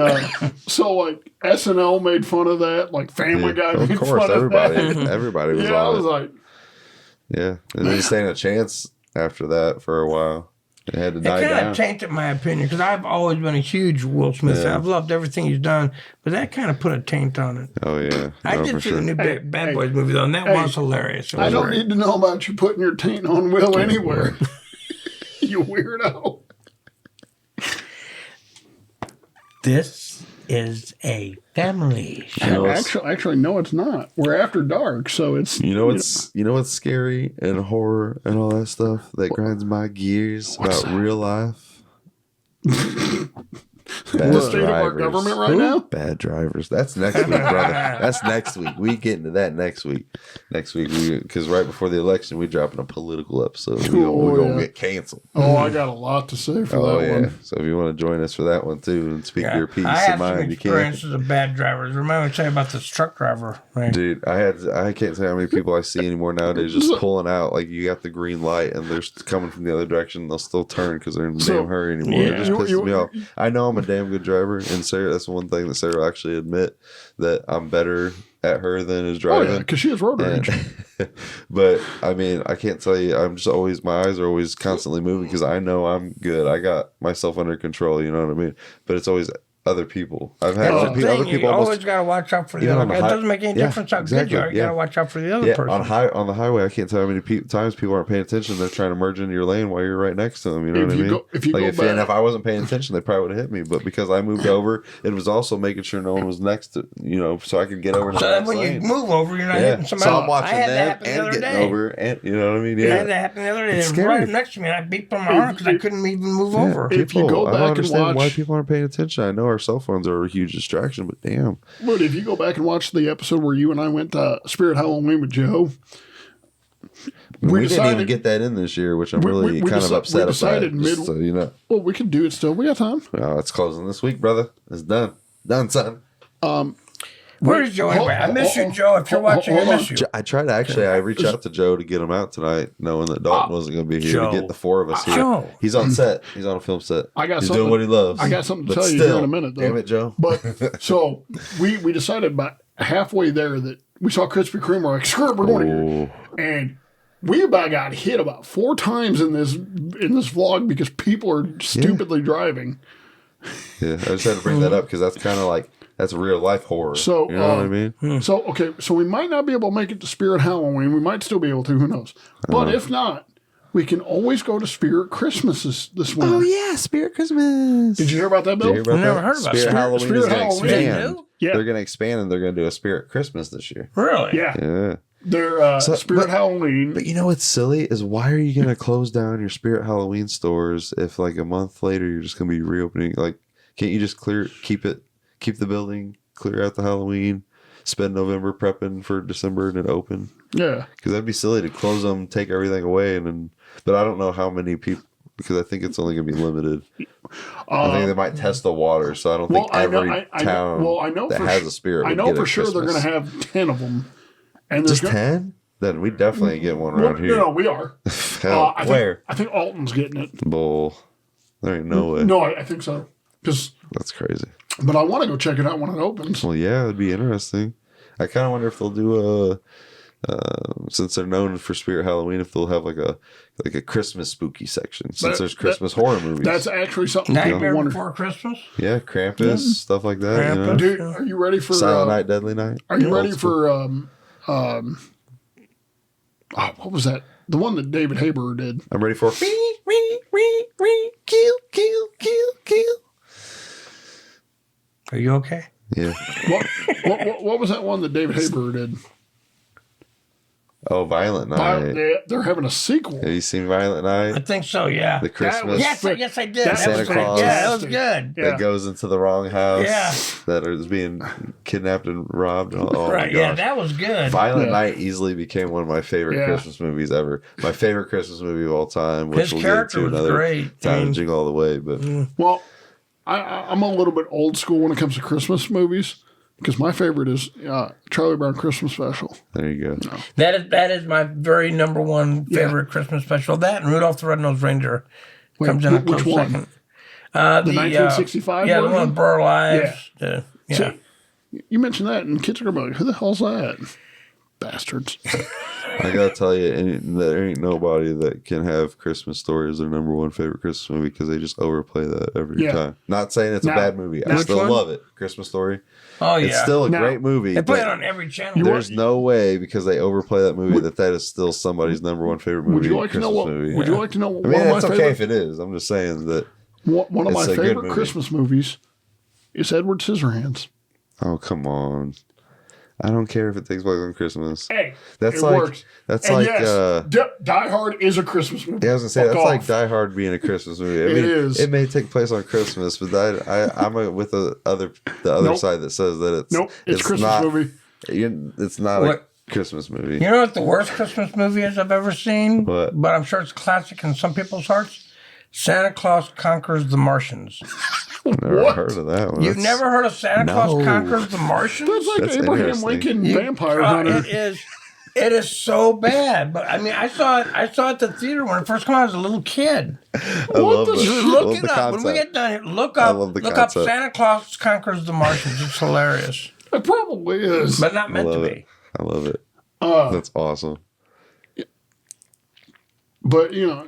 so, like, SNL made fun of that. Like, Family Guy Of made course, fun of that. everybody was Yeah, I on was it. like, Yeah, and they stand a chance after that for a while. It had to It die kind down. of tainted my opinion because I've always been a huge Will Smith fan. I've loved everything he's done, but that kind of put a taint on it. Oh yeah, I No, did for see sure. the new Bad Boys movie though, and that was hilarious. It I was don't great. need to know about you putting your taint on Will anywhere. You weirdo. This is a family show. Actually, no, it's not. We're after dark, so it's You know what's scary and horror and all that stuff that grinds my gears about real life. Bad the state of our government right now. Bad drivers. That's next week, brother. That's next week. We get into that next week. Next week, because right before the election, we dropping a political episode. We're gonna get canceled. Oh, I got a lot to say for that one. So if you want to join us for that one too and speak your piece I of have some mind, you can. experiences of bad drivers. Remember me tell you about this truck driver, right? Dude, I can't say how many people I see anymore nowadays just pulling out. Like you got the green light and they're coming from the other direction. They'll still turn because they're in a damn hurry anymore. It just pisses me off. I know I'm a damn good driver, and Sarah. That's one thing that Sarah will actually admit that I'm better at her than is driving. Oh yeah, because she has road rage. But I mean, I can't tell you. I'm just always my eyes are always constantly moving because I know I'm good. I got myself under control. You know what I mean? But it's always other people. I've had That's other the thing. people You almost. always got to watch out for the Even other on the guy. It high- doesn't make any yeah, difference how exactly, good you are. You yeah. got to watch out for the other person. On the highway, I can't tell how many times people aren't paying attention. They're trying to merge into your lane while you're right next to them. You know what I mean? If I wasn't paying attention, they probably would have hit me. But because I moved over, it was also making sure no one was next to so I could get over to So the that next when lane. you move over, you're not hitting somebody So else. I'm watching I had that them happen the and other getting day. over, and you know what I mean? I Yeah. had that happen the other day. It's They were right scary. next to me, and I beeped on my horn because I couldn't even move over. If you go I back don't and understand why watch- people aren't paying attention. I know our cell phones are a huge distraction, but damn. But if you go back and watch the episode where you and I went to Spirit Halloween with Joe, We didn't decided- even get that in this year, which I'm We- really we kind of deci- we upset about. decided Just so you know. well, we can do it still. We got time. Well, it's closing this week, brother. It's done. Done, son. Where's Joe anyway? I miss you, Joe. If you're watching, I miss you. I tried to I reached out to Joe to get him out tonight, knowing that Dalton wasn't going to be here Joe. to get the four of us here. Joe. He's on set. He's on a film set. I got He's something- doing what he loves. I got something to But tell you still, here in a minute, though. Damn it, Joe. But so we decided about halfway there that we saw Krispy Kreme. We're like, screw it, we're going here. And we about got hit about 4 times in this vlog because people are stupidly driving. Yeah, I just had to bring that up because that's kind of like that's real life horror. So you know what I mean? So okay, so we might not be able to make it to Spirit Halloween. We might still be able to. Who knows? But if not, we can always go to Spirit Christmas this winter. Oh yeah, Spirit Christmas. Did you hear about that, Did you Bill? hear about I never that? heard about Spirit Spirit- Halloween Spirit is going to Halloween. expand. Yeah. They're going to expand and they're going to do a Spirit Christmas this year. Really? Yeah, Yeah. they're Spirit but- Halloween. But you know what's silly is why are you going to close down your Spirit Halloween stores if like a month later you're just going to be reopening? Like, can't you just keep the building, clear out the Halloween, spend November prepping for December and then open? Yeah, Because that'd be silly to close them, take everything away, and then. But I don't know how many people because I think it's only going to be limited. I think they might test the water, so I don't think every town that has a spirit. I would know get for a sure they're going to Christmas. have 10 of them. And there's Just 10? Then we definitely get one around here. No, we are. Hell, where? I think Alton's getting it. Bull. There ain't no way. No, I think so. That's crazy. But I want to go check it out when it opens. Well, yeah, it'd be interesting. I kind of wonder if they'll do since they're known for Spirit Halloween, if they'll have like a Christmas spooky section. Since there's Christmas horror movies. That's actually something Nightmare I wonder. Before Christmas. Yeah, Krampus, stuff like that. You know? Dude, are you ready for Silent Night, Deadly Night? Are you ready for what was that? The one that David Haber did. I'm ready for kill. Are you okay? Yeah. What was that one that David Haber did? Oh, Violent Night. They're having a sequel. Have you seen Violent Night? I think so. Yeah. The Christmas. Yes, I did. That Santa was Claus. Yeah, that was good. Yeah. That goes into the wrong house. Yeah. That is being kidnapped and robbed. Oh my Right. gosh. Yeah, that was good. Violent Night easily became one of my favorite Christmas movies ever. My favorite Christmas movie of all time, which His we'll get character to was another great. time I mean, and Jingle All the Way. But Well, I'm a little bit old school when it comes to Christmas movies because my favorite is Charlie Brown Christmas Special. there you go. that is my very number one favorite Christmas special. That and Rudolph the Red-Nosed Reindeer comes in a which close one? second. The 1965 Yeah, the version? one with Burl Ives. Yeah. See, you mentioned that, and kids are going to be like, who the hell's that? Bastards. I gotta tell you, there ain't nobody that can have Christmas Story as their number one favorite Christmas movie because they just overplay that every time. Not saying it's a bad movie. I still love it. Christmas Story. Oh, yeah. It's still a great movie. They play it on every channel. There's no way because they overplay that movie that is still somebody's number one favorite movie. Would you like to know what? Movie. Would you like to know? I mean, it's okay if it is. I'm just saying that one of my it's a good favorite movie. Christmas movies is Edward Scissorhands. Oh, come on. I don't care if it takes place on Christmas. Hey, That's it like works. that's And like yes, Die Hard is a Christmas movie. yeah, I was gonna say Fuck that's like off. Die Hard being a Christmas movie. I It mean, is. It may take place on Christmas, but I'm with the other Nope. side that says that it's It's Christmas not, movie. It's not What? a Christmas movie. You know what the worst Christmas movie is I've ever seen? What? But I'm sure it's a classic in some people's hearts. Santa Claus Conquers the Martians. Never What? heard of that one. You've That's- never heard of Santa Claus No. Conquers the Martians? That's like That's Abraham interesting. Lincoln Vampire Oh, Hunter. it is so bad. But I mean, I saw it at the theater when it first came out as a little kid. I love the- it. Look Love it the up. When we concept. get done here, look I up love the look concept. up Santa Claus Conquers the Martians. It's hilarious. It probably is. But not I meant to love be. it. I love it. That's awesome. But you know,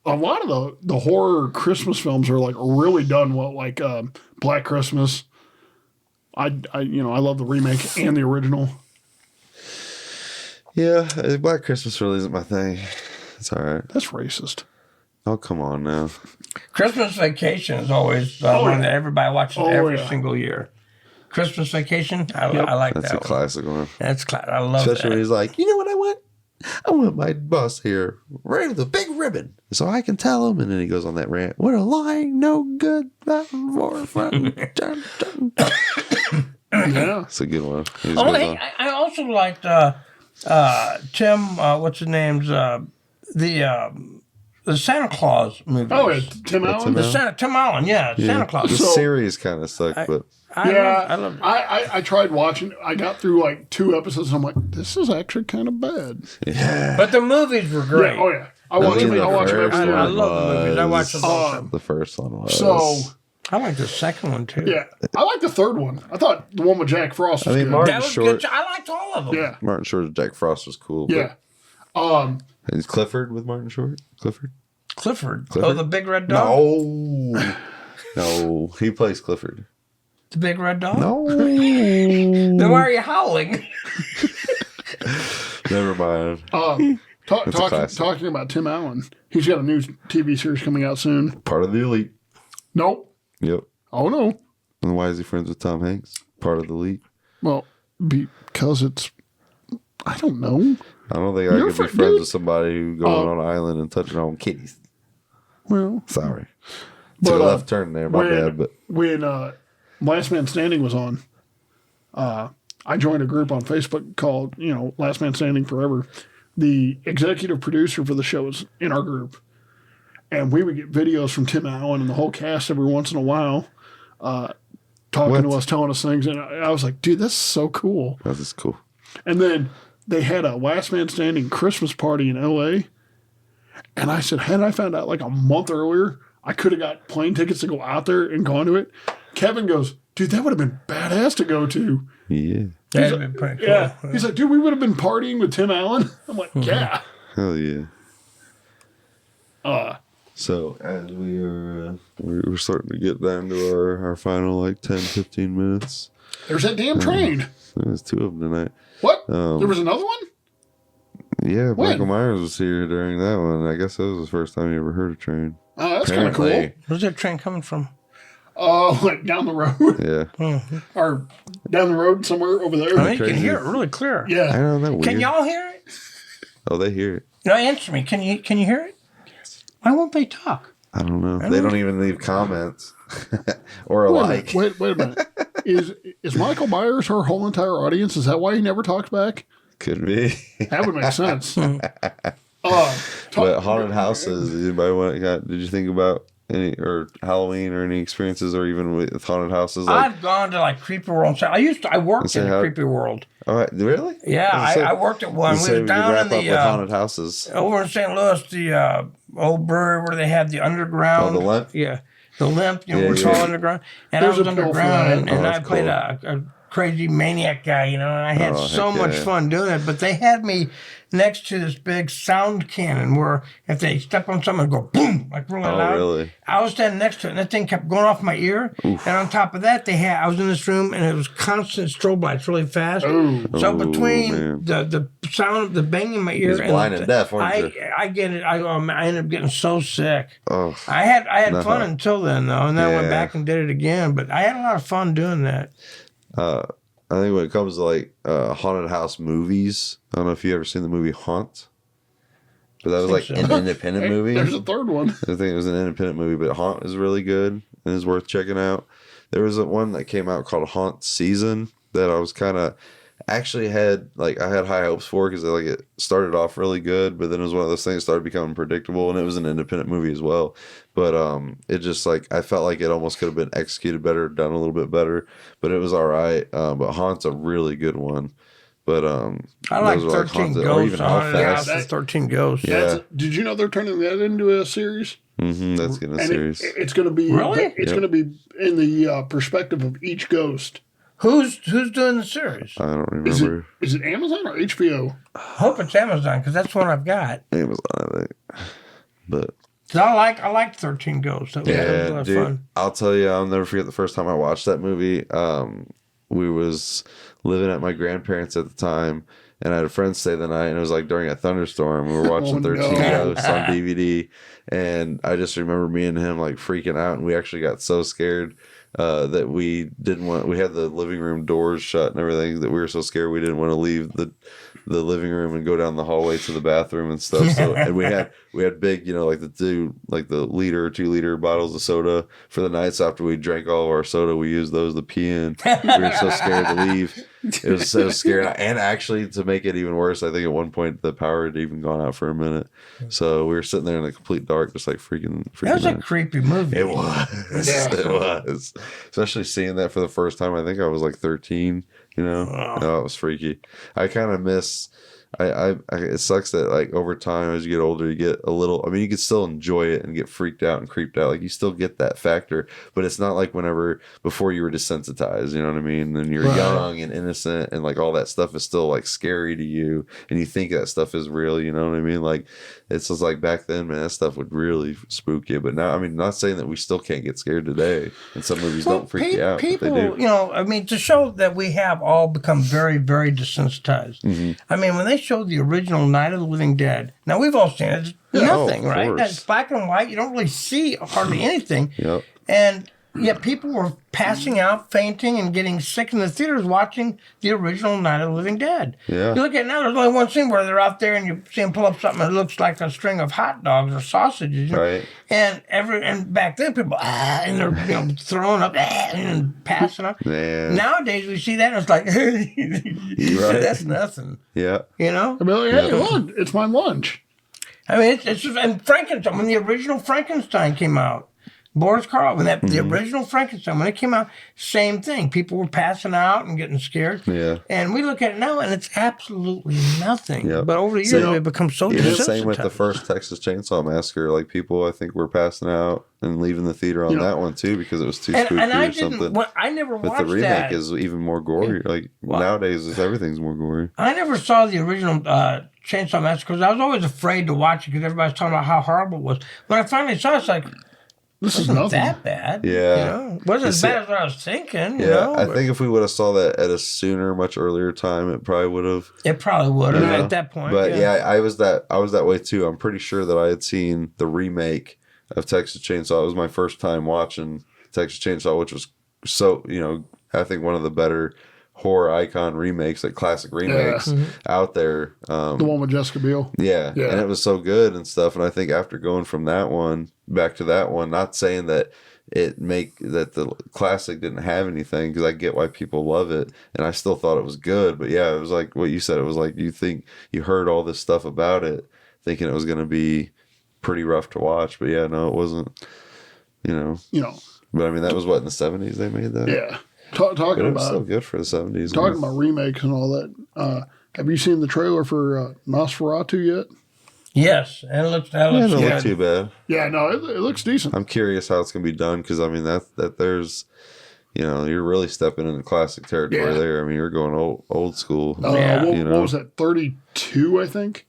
a lot of the horror Christmas films are like really done well. Like Black Christmas. I love the remake and the original. Yeah, Black Christmas really isn't my thing. It's all right. That's racist. Oh, come on now. Christmas Vacation is always one that everybody watches every yeah. single year. Christmas Vacation, I like That's that a one. classic one. That's I love Especially when that. he's like, you know what I want? I want my boss here right with a big ribbon so I can tell him. And then he goes on that rant. What a lying, no good. Yeah. It's a good one. He just Oh, goes hey, on. I also liked Tim. What's his name's the Santa Claus movie. Oh, yeah. Tim Allen. Tim Allen. Yeah, Santa Claus. The series kind of sucked, but I love it. I tried watching. I got through like 2 episodes, and I'm like, this is actually kind of bad. yeah. But the movies were great. Yeah, oh yeah, I watch mean, them. I the watch them first every I year. love the movies. I watch them all the time. The first one was. So I like the second one too. yeah, I like the third one. I thought the one with Jack Frost was I mean, good. Martin That was Short. good. I liked all of them. Yeah, Martin Short's Jack Frost was cool. yeah. But is Clifford with Martin Short? Clifford? Clifford. Clifford? Oh, the big red dog. No. No. He plays Clifford. The big red dog. No. Then why are you howling? Never mind. Talking about Tim Allen, he's got a new TV series coming out soon. Part of the elite. Nope. Yep. Oh no. And why is he friends with Tom Hanks? Part of the elite. Well, because it's. I don't know. I don't think I You're could be fr- friends dude. with somebody who going on an island and touching on kitties. Well, Sorry. But, Took a left turn there. My bad. But when Last Man Standing was on, I joined a group on Facebook called, Last Man Standing Forever. The executive producer for the show is in our group. And we would get videos from Tim Allen and the whole cast every once in a while talking to us, telling us things. And I was like, dude, that's so cool. that is cool. And then they had a Last Man Standing Christmas party in L.A. And I said, had I found out like a month earlier, I could have got plane tickets to go out there and gone to it. Kevin goes, dude, that would have been badass to go to. Yeah. That'd have been pretty cool. Yeah. He's like, dude, we would have been partying with Tim Allen. I'm like, yeah. Hell yeah. Uh, So as we're starting to get down to our final like 10, 15 minutes. there's that damn train. There's two of them tonight. What? There was another one? Yeah, When? Michael Myers was here during that one. I guess that was the first time you ever heard a train. Oh, that's kind of cool. Apparently. Where's that train coming from? Like down the road. Yeah. Or down the road somewhere over there. I mean, you can crazy. hear it really clear. I Yeah. know, that weird. Can y'all hear it? Oh, they hear it. No, answer me. Can you hear it? Why won't they talk? I don't know. They don't even leave comments or a like. Wait a minute. Is Michael Myers her whole entire audience? Is that why he never talks back? Could be. That would make sense. But haunted houses, anybody did you think about any, or Halloween or any experiences, or even with haunted houses? Like, I've gone to like Creepy World. I worked Say in how- Creepy World. all right, really? Yeah, I worked at one. We were down in with the haunted houses. over in St. Louis, the old brewery where they had the underground. Oh, the Limp? Yeah, the Limp. You know, Yeah, it's yeah. all underground. And There's I was a bill for underground, that. and Oh, I that's played cool. a crazy maniac guy, you know, and I had Oh, so heck much yeah. fun doing it. But they had me next to this big sound cannon where if they step on something, it'd go boom, like really Oh, loud. really? I was standing next to it, and that thing kept going off my ear. And on top of that, I was in this room, and it was constant strobe lights, really fast. Ooh. So Oh, between man. the sound of the banging in my ear was blind and deaf, weren't you? I get it. I ended up getting so sick. Oh, I had No. fun until then though, and then I went Yeah. back and did it again. But I had a lot of fun doing that. I think when it comes to like haunted house movies, I don't know if you ever seen the movie Haunt, but that was like so. An independent Hey, movie. there's a third one. I think it was an independent movie, but Haunt is really good and is worth checking out. There was one that came out called Haunt Season that I was kind of actually had I had high hopes for because like it started off really good, but then it was one of those things that started becoming predictable, and it was an independent movie as well. But it just like I felt like it almost could have been executed better, done a little bit better, but it was all right. But Haunt's a really good one. But I like those are 13 Haunted, or even Ghosts. Haunted Hellfest. House is 13 Ghosts. Yeah. Did you know they're turning that into a series? That's getting a And series. it's going to be Really? It's Yep. going to be in the perspective of each ghost. Who's doing the series? I don't Is it remember. Amazon or HBO? I hope it's Amazon because that's what I've got. Amazon, I think. But 'Cause I like 13 Ghosts. That was a yeah, lot of dude, fun. I'll tell you, I'll never forget the first time I watched that movie. We was living at my grandparents at the time, and I had a friend stay the night, and it was like during a thunderstorm. We were watching Oh, 13 no. Ghosts on DVD, and I just remember me and him like freaking out, and we actually got so scared that we didn't want. We had the living room doors shut and everything, that we were so scared we didn't want to leave the living room and go down the hallway to the bathroom and stuff. So and we had big, like the liter or 2 liter bottles of soda for the nights. After we drank all of our soda, we used those to pee in. We were so scared to leave. It was so scary. And actually, to make it even worse, I think at one point the power had even gone out for a minute. So we were sitting there in the complete dark, just like freaking That was a out. creepy movie. It was. Yeah. It was. Especially seeing that for the first time. I think I was like 13, No, it was freaky. I kind of miss. It sucks that like over time as you get older you get a little. I mean, you can still enjoy it and get freaked out and creeped out. Like you still get that factor, but it's not like before you were desensitized. You know what I mean? And you're Right. young and innocent, and like all that stuff is still like scary to you, and you think that stuff is real. You know what I mean? Like it's just like back then, man, that stuff would really spook you. But now, I mean, not saying that we still can't get scared today, and some movies don't freak you out, People, but they do. I mean, to show that we have all become very, very desensitized. Mm-hmm. I mean, when they showed the original Night of the Living Dead, now we've all seen it. It's Yeah, nothing, of right? course. It's black and white. You don't really see hardly anything. Yep. And yet people were passing out, fainting, and getting sick in the theaters watching the original Night of the Living Dead. Yeah. You look at it now, there's only one scene where they're out there and you see them pull up something that looks like a string of hot dogs or sausages. Right. And back then people, and they're throwing up and passing up. Man. Nowadays we see that and it's like, Right. that's nothing. Yeah. I'd be like, hey, look, it's my lunch. I mean, it's just, and Frankenstein, when the original Frankenstein came out, Boris Karloff, and that the original Frankenstein, when it came out, same thing. People were passing out and getting scared. Yeah. And we look at it now, and it's absolutely nothing. Yep. But over the years, it becomes so Yeah, desensitized. same with the first Texas Chainsaw Massacre. Like people, I think, were passing out and leaving the theater on that one too because it was too spooky and I or something. didn't. I never But watched the remake that. is even more gory. Like nowadays, everything's more gory. I never saw the original Chainsaw Massacre because I was always afraid to watch it because everybody's talking about how horrible it was. When I finally saw it, it's like, This is wasn't nothing. that bad. Yeah. You know? Wasn't as bad as what I was thinking. You Yeah, know? I But think if we would have saw that at a sooner, much earlier time, it probably would have. it probably would have Yeah. at that point. But yeah, I was that way too. I'm pretty sure that I had seen the remake of Texas Chainsaw. It was my first time watching Texas Chainsaw, which was so, I think one of the better horror icon remakes, like classic remakes out there. The one with Jessica Biel. Yeah, and it was so good and stuff. And I think after going from that one back to that one, not saying that that the classic didn't have anything, because I get why people love it, and I still thought it was good. But yeah, it was like what you said. It was like you think you heard all this stuff about it, thinking it was going to be pretty rough to watch. But yeah, no, it wasn't. But I mean, that was what, in the 70s they made that. Yeah. But Talking it was so about good for the 70s. talking about remakes and all that. Have you seen the trailer for Nosferatu yet? Yes, and it looks Yeah, it good. doesn't look too bad. Yeah, no, it looks decent. I'm curious how it's going to be done, because I mean that there's, you're really stepping into classic territory there. I mean, you're going old school. Yeah. What was that? 32, I think.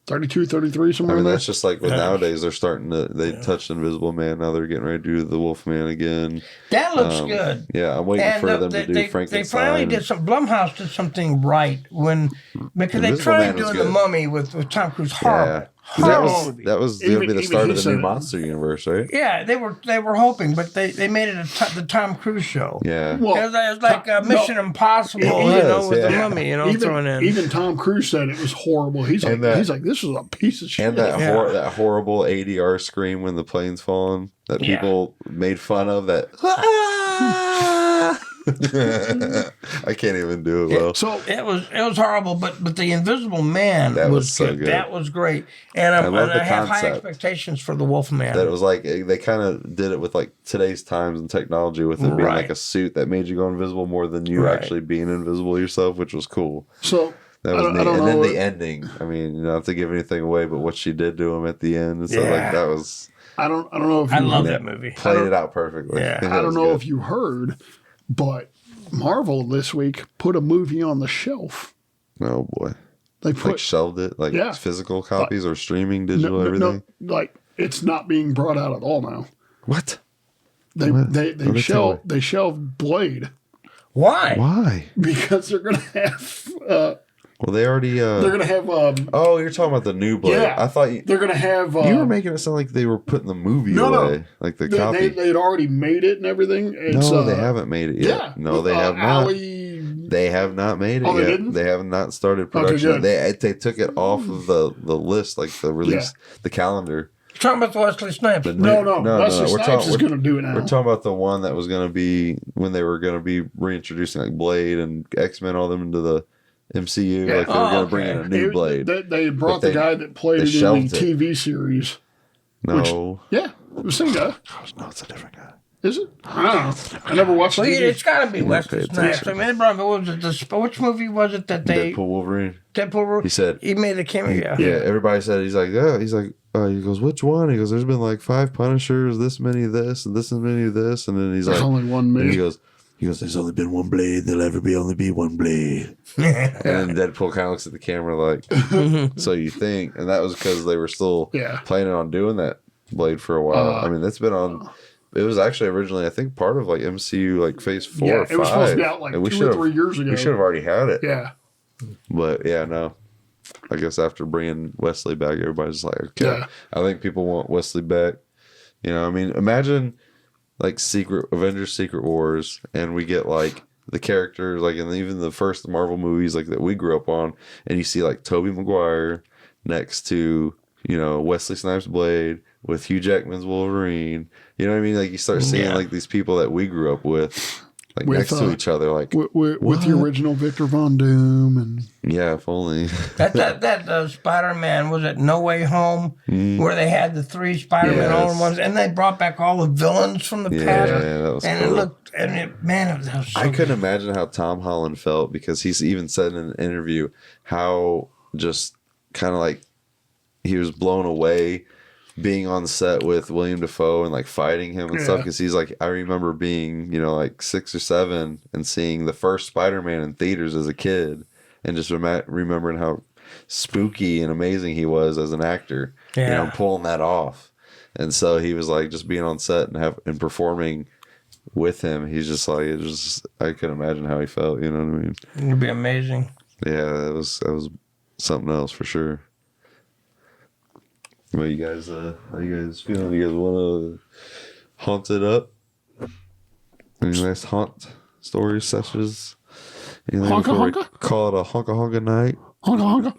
32, 33, I somewhere mean, in there. that's just like with nowadays they're starting to touched Invisible Man. Now they're getting ready to do the Wolfman again. That looks good. Yeah, I'm waiting for them to do Frankenstein. They finally did Blumhouse did something right because they Invisible tried Man was doing good. The Mummy with Tom Cruise. Horrible. That Horrible. was going to be the Even start he of the said new it. monster universe, right? Yeah, they were hoping, but they made it the Tom Cruise show. Yeah. It was like Mission Impossible, It was, with the yeah. Mummy, thrown in. Even Tom Cruise said it was horrible. He's like, this is a piece of shit. And that horrible ADR scream when the plane's falling that people made fun of. That I can't even do it well. So it was horrible, but the Invisible Man That was so good. good. That was great, and I love the I have high concept. expectations for the Wolfman. That it was like they kind of did it with like today's times and technology, with it being like a suit that made you go invisible more than you actually being invisible yourself, which was cool. So That was neat. I don't And know then the ending. I mean, not to give anything away, but what she did to him at the end and stuff like that was. I don't know if I you love that movie. Played it out perfectly. Yeah. It I don't was know good. if you heard, but Marvel this week put a movie on the shelf. Oh boy. They Like put shelved it, like physical copies or streaming, digital, everything. like it's not being brought out at all now. What? They What? What they tell me? they shelved Blade Why? Why? because they're gonna have Well, they already. they're gonna have Oh, you're talking about the new Blade. Yeah. I thought you they're gonna have were making it sound like they were putting the movie away, like the copy. they'd already made it and everything. It's, No, they haven't made it yet. Yeah, No, they have not. Ali, They have not made it Oh, they yet. didn't? They have not started production. good. They took it off of the list, like the release, the calendar. You're talking about the Wesley Snipes. no, Wesley We're Snipes is talking- gonna do it now. We're talking about the one that was going to be when they were going to be reintroducing like Blade and X-Men, all them into the MCU. Yeah. Like they were going to Oh, bring in okay. a new Blade. They brought But the guy that played they it in shelved the it. TV series. No, Yeah, the same guy. no, it's a different guy. Is it? I don't know. I never watched Well, the it's got to be pay Wesley Snipes. attention. I mean, what was it? Which movie was it that they Deadpool, Wolverine. Deadpool? He said. He made a cameo. Yeah, everybody said he's like, yeah. He's like, he goes, which one? He goes, there's been like 5 Punishers, this many of this, and this many of this, and then he's There's like, only one and me. he goes, there's only been one blade. There'll ever be only be one blade. And then Deadpool kind of looks at the camera like, so you think, and that was because they were still planning on doing that Blade for a while. I mean, that's been on. It was actually originally, I think, part of like MCU like Phase 4 or 5. It was supposed to be out like And 2 or 3 years ago. We should have already had it. Yeah. But yeah, no. I guess after bringing Wesley back, everybody's like, okay. Yeah. I think people want Wesley back. I mean, imagine like Avengers Secret Wars, and we get like the characters, like, and even the first Marvel movies like that we grew up on, and you see like Tobey Maguire next to, Wesley Snipes' Blade with Hugh Jackman's Wolverine. You know what I mean? Like you start seeing like these people that we grew up with. like With, next to each other, like with the original Victor Von Doom and yeah, if only. That Spider-Man, was it No Way Home, where they had the 3 Spider-Man all in Yes. ones, and they brought back all the villains from the past. Yeah, that was and cool. it looked, and it, man, it was so I couldn't good. imagine how Tom Holland felt, because he's even said in an interview how just kind of like he was blown away being on the set with William Dafoe and like fighting him and stuff, because he's like, I remember being, you know, like 6 or 7 and seeing the first Spider-Man in theaters as a kid, and just remembering how spooky and amazing he was as an actor, you know, pulling that off. And so he was like, just being on set and performing with him, he's just like, it was, I couldn't imagine how he felt, you know what I mean? It'd be amazing. Yeah, that was something else for sure. Well, you guys, how you guys feeling? You guys want to haunt it up? Any nice haunt stories, sessions? Anything Honka before we honka? call it a honka honka night? honka honka,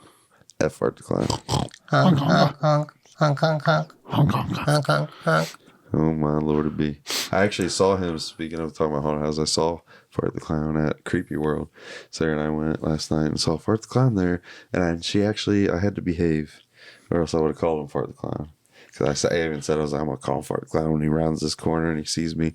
F Art the Clown. Honk, honk, honk, honk, honk, honk, honka honka. honk, honk, honk. Oh my lord, it be. I actually saw him, speaking of talking about haunted house, I saw Fart the Clown at Creepy World. Sarah and I went last night and saw Fart the Clown there, and I had to behave, or else I would have called him Fart the Clown. Because I even said, I was like, I'm going to call him Fart the Clown when he rounds this corner and he sees me.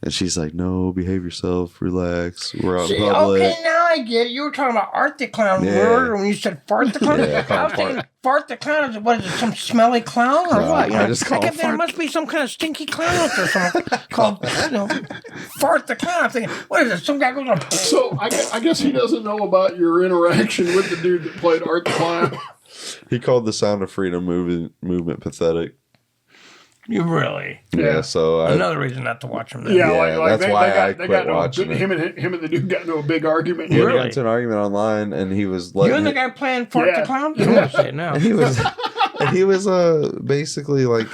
And she's like, no, behave yourself, relax, we're out in See, public. okay, now I get it. You were talking about Art the Clown Yeah. word when you said Fart the Clown. Yeah, I call I was him thinking Fart the Clown. What is it, some smelly clown or No, what? You I know, just call him kept thinking it Fart. must be some kind of stinky clown out there something called, Fart the Clown. I'm thinking, what is it? Some guy goes on. So I guess he doesn't know about your interaction with the dude that played Art the Clown. He called the Sound of Freedom movement pathetic. You really? Yeah, so I, Another reason not to watch him then. Yeah, Yeah, like that's they, why they got, I they quit got watching it. him and the dude got into a big argument. we Really? got into an argument online, and he was You letting and the it- guy playing Fart Yeah. the Clown? I'm going to say it now. and he was basically like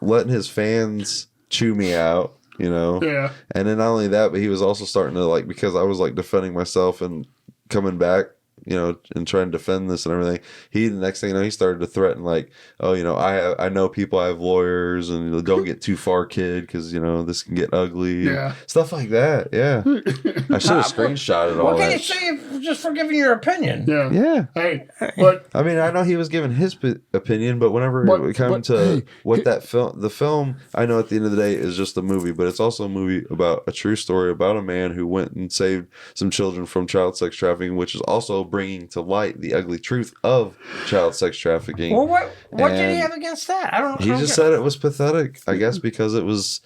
letting his fans chew me out, you know. Yeah. And then not only that, but he was also starting to like, because I was like defending myself and coming back, you know, and trying to defend this and everything. The next thing you know, he started to threaten like, oh, you know, I know people, I have lawyers, and don't get too far, kid, because you know this can get ugly. Yeah. Stuff like that. Yeah. I should have screenshotted all What can you that. say just for giving your opinion? Yeah. Yeah. Hey, but I mean, I know he was giving his opinion, but whenever it comes to hey, what that film, the film, I know at the end of the day is just a movie, but it's also a movie about a true story about a man who went and saved some children from child sex trafficking, which is also bringing to light the ugly truth of child sex trafficking. Well, what did he And have against that? I don't He know. just said it was pathetic, I guess, because it was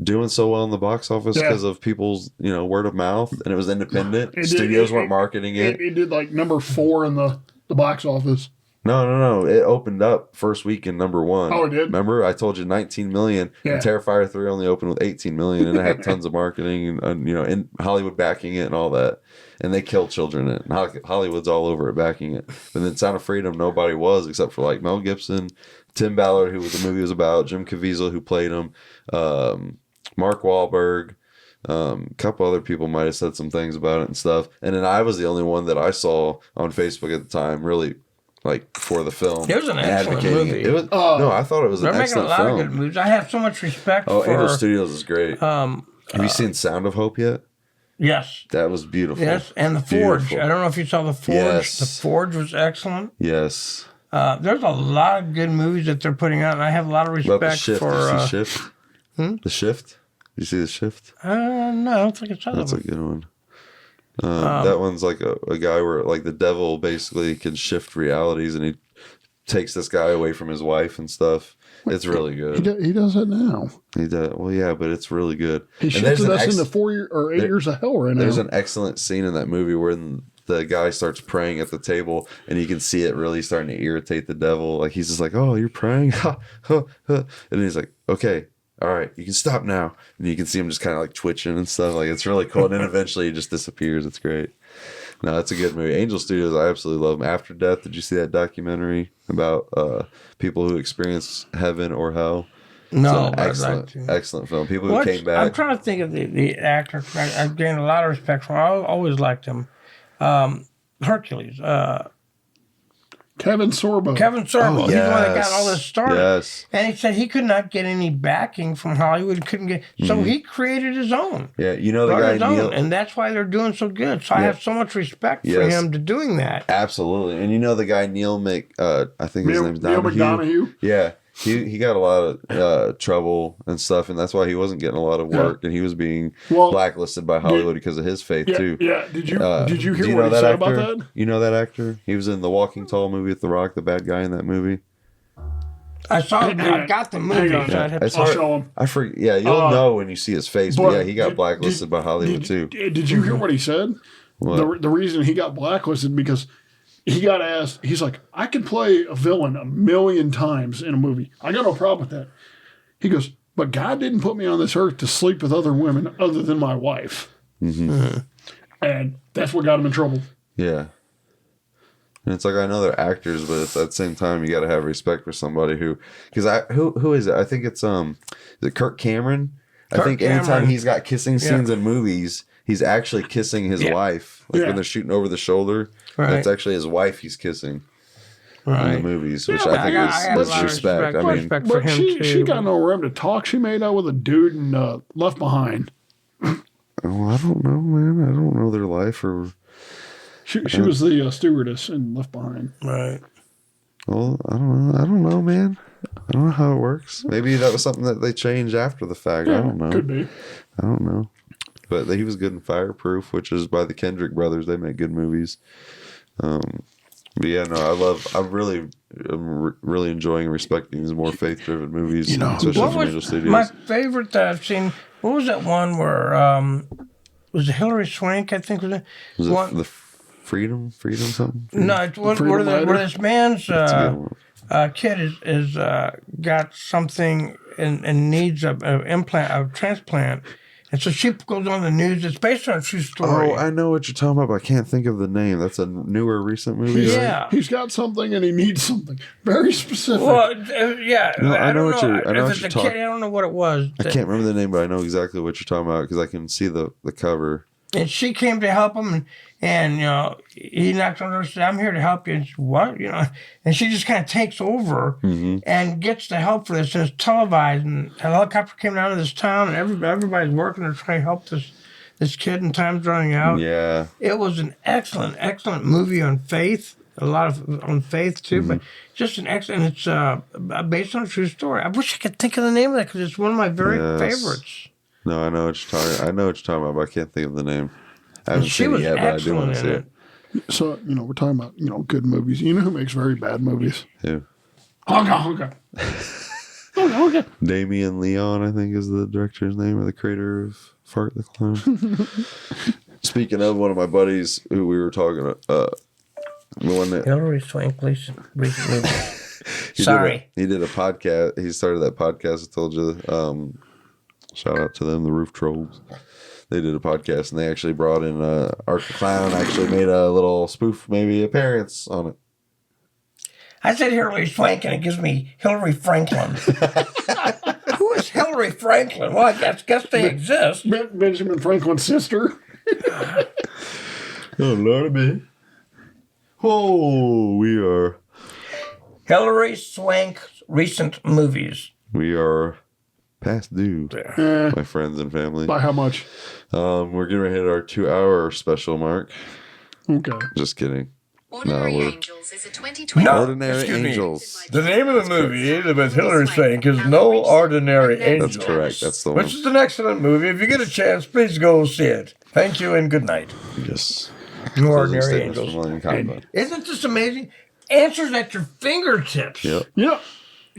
doing so well in the box office Yeah. because of people's, you know, word of mouth, and it was independent. It did- Studios it- weren't marketing it. it did like number 4 in the box office. No. It opened up first week in number 1. Oh, it did? Remember, I told you 19 million. Yeah. And Terrifier 3 only opened with 18 million, and it had tons of marketing and you know, in Hollywood backing it and all that. And they killed children in it. And Hollywood's all over it backing it. But then Sound of Freedom, nobody was except for like Mel Gibson, Tim Ballard, who the movie was about, Jim Caviezel, who played him, Mark Wahlberg. A couple other people might have said some things about it and stuff. And then I was the only one that I saw on Facebook at the time, really, like, for the film. It was an excellent advocating movie. It was, no, I thought it was They're an making a excellent lot film. of good movies. I have so much respect Oh, for. Angel Studios is great. Have you seen Sound of Hope yet? Yes. That was beautiful. Yes, and The Forge. Beautiful. I don't know if you saw The Forge. Yes. The Forge was excellent. Yes. There's a lot of good movies that they're putting out, and I have a lot of About the respect Shift. for. Did you see Shift? The Shift? You see The Shift? No, I don't think it's That's other. a good one. That one's like a guy where like the devil basically can shift realities, and he takes this guy away from his wife and stuff. It's really good. He does it now. He does. Well, yeah, but it's really good. He And there's shifted an us ex- into 4 or 8 years of hell right now. There's an excellent scene in that movie where the guy starts praying at the table, and you can see it really starting to irritate the devil. Like he's just like, "Oh, you're praying," and he's like, "Okay, all right, you can stop now." And you can see him just kind of like twitching and stuff. Like it's really cool. And then eventually he just disappears. It's great. No, it's a good movie. Angel Studios, I absolutely love them. After Death, did you see that documentary about people who experience heaven or hell? No, It's an but I'd excellent, like to. excellent film. People who came I'm back. trying to think of the actor. I've gained a lot of respect for him. I always liked him. Hercules. Kevin Sorbo. Kevin Sorbo. Oh, He's the one that got yes. all this started. Yes. And he said he could not get any backing from Hollywood. Couldn't get, so he created his own. Yeah, you know the Brought guy his own, Neil. and that's why they're doing so good. So I have so much respect for Yes. him to doing that. Absolutely, and you know the guy Neil I think his name's Neil Donahue. McDonough. Yeah, he got a lot of trouble and stuff, and that's why he wasn't getting a lot of work, and he was being blacklisted by Hollywood because of his faith too. Yeah. Did you hear do you what know he that said actor? about that? You know that actor? He was in the Walking Tall movie with The Rock, the bad guy in that movie. I saw it. I got the movie. Hang on. So I'd have It's I'll hard- show him. I forget. Yeah, you'll know when you see his face. But yeah, he got blacklisted by Hollywood too. Did you hear what he said? What? The reason he got blacklisted because he got asked. He's like, I could play a villain 1,000,000 times in a movie. I got no problem with that. He goes, but God didn't put me on this earth to sleep with other women other than my wife. And that's what got him in trouble. Yeah. And it's like, I know they're actors, but it's at the same time you got to have respect for somebody who is it? I think it's is it Kirk Cameron? I think anytime Cameron. he's got kissing scenes in movies, he's actually kissing his wife. Like when they're shooting over the shoulder, that's actually his wife he's kissing in the movies, which I think is respect. I mean, respect for But him she too. got no room to talk. She made out with a dude and Left Behind. well, I don't know, man. I don't know their life or. She was the stewardess in Left Behind. Right. Well, I don't know, man. I don't know how it works. Maybe that was something that they changed after the fact. I don't know. Could be. I don't know. But he was good in Fireproof, which is by the Kendrick brothers. They make good movies. But yeah, no, I'm really enjoying and respecting these more faith-driven movies, especially What from Angel was Studios. my favorite that I've seen? What was that one where was it Hilary Swank? I think was it. Was one, it the Freedom something? no, it's where this man's kid is got something and needs a transplant, and so she goes on the news. It's based on a true story. Oh, I know what you're talking about, but I can't think of the name. That's a newer, recent movie. Right? Yeah. He's got something and he needs something very specific. Well, yeah. No, I don't know. I know If what it's you're a talking. kid, I don't know what it was. I can't remember the name, but I know exactly what you're talking about because I can see the cover. And she came to help him, and he knocked on her and said, "I'm here to help you." And she, what? And she just kind of takes over and gets the help for this, and it's televised. And a helicopter came down to this town, and everybody's working to try to help this kid, and time's running out. Yeah. It was an excellent movie on faith. A lot of on faith too, but just an excellent. It's based on a true story. I wish I could think of the name of that because it's one of my very favorites. No, I know what you're talking. I know what you're talking about, but I can't think of the name. I haven't She seen was it yet, but I do want excellent to see in it. So, we're talking about, good movies. You know who makes very bad movies? Who? Okay. Damien Leon, I think, is the director's name or the creator of Fart the Clown. Speaking of one of my buddies who we were talking the one that Hilary Swank recent movie. he did a podcast. He started that podcast. I told you. Shout out to them, the Roof Trolls. They did a podcast and they actually brought in Art the Clown. Actually made a little spoof, maybe appearance on it. I said Hilary Swank, and it gives me Hillary Franklin. Who is Hillary Franklin? Well, I guess they exist. Benjamin Franklin's sister. Oh, Lord me. Oh, we are Hilary Swank's recent movies. past due, my friends and family. By how much? We're getting ready to hit our 2-hour special mark. Okay. Just kidding. Ordinary we're- Angels is a 2020 Ordinary excuse me. Angels. The name of the movie with Hilary Swank is No Ordinary Angels. That's correct. That's the one. Which is an excellent movie. If you get a chance, please go see it. Thank you and good night. Yes. No Closing Ordinary statements Angels. from William Conklin. Isn't this amazing? Answers at your fingertips. Yep. Yeah.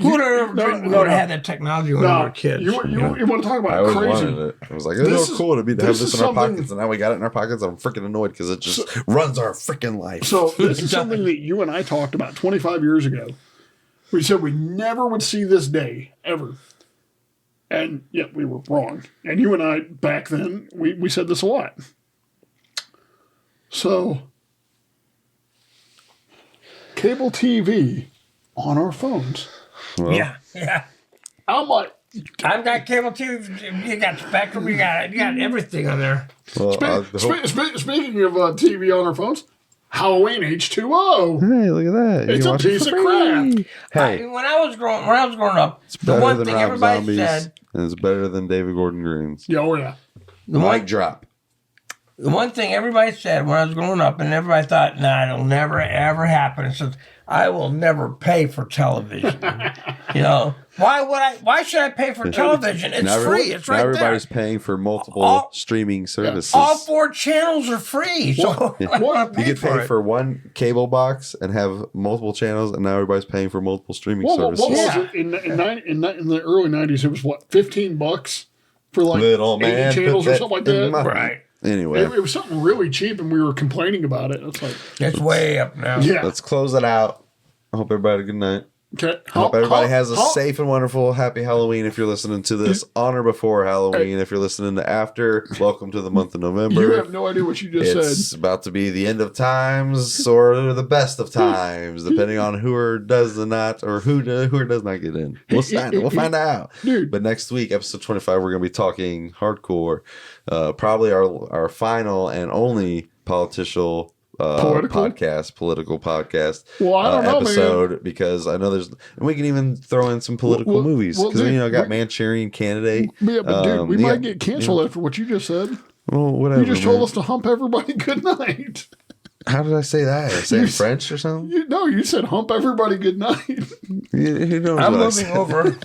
Who would have had that technology when we were kids? You want to talk I about always crazy? wanted it. I was like, it's so cool to have this this is in our something- pockets, and now we got it in our pockets. I'm freaking annoyed because it just runs our freaking life. So this is something that you and I talked about 25 years ago. We said we never would see this day, ever. And yet we were wrong. And you and I, back then, we said this a lot. So, cable TV on our phones. Well, Yeah. I'm like, I've got cable TV. You got Spectrum. You got everything on there. well, speaking of TV on our phones, Halloween H2O. Hey, look at that. You It's can a watch it piece for of crap. free. Hey, When I was growing up, the better one than thing Rob everybody Zombies, said, and it's better than David Gordon Green's. Yeah, oh yeah. Mic drop. the one thing everybody said when I was growing up, and everybody thought, nah, it'll never ever happen. It says, I will never pay for television. Why should I pay for television? It's free. It's right there. Everybody's paying for multiple streaming services. All 4 channels are free. So I want to You pay could pay for it. for one cable box and have multiple channels, and now everybody's paying for multiple streaming What services. was it in the early '90s? It was what, $15 for like Little 80 man, channels put or that something like in that. my- Right. Anyway, It was something really cheap, and we were complaining about it. It's like, It's way up now. yeah. let's close it out. I hope everybody had a good night. Okay. Hope everybody has a safe and wonderful, happy Halloween if you're listening to this on or before Halloween. If you're listening to after, welcome to the month of November. You have no idea what you just It's said. about to be the end of times or the best of times, depending on who does not or who does not get in. We'll find out. Dude. But next week, episode 25, we're going to be talking hardcore. Probably our final and only political podcast. Well, I don't know, episode, because I know and we can even throw in some political movies because got Manchurian Candidate. Yeah, but dude, we you might got- get canceled after what you just said. Well, whatever. You just told man. us to hump everybody good night. How did I say that? Did I say it in French or something? You said hump everybody good night. Who knows I'm what I moving said? over.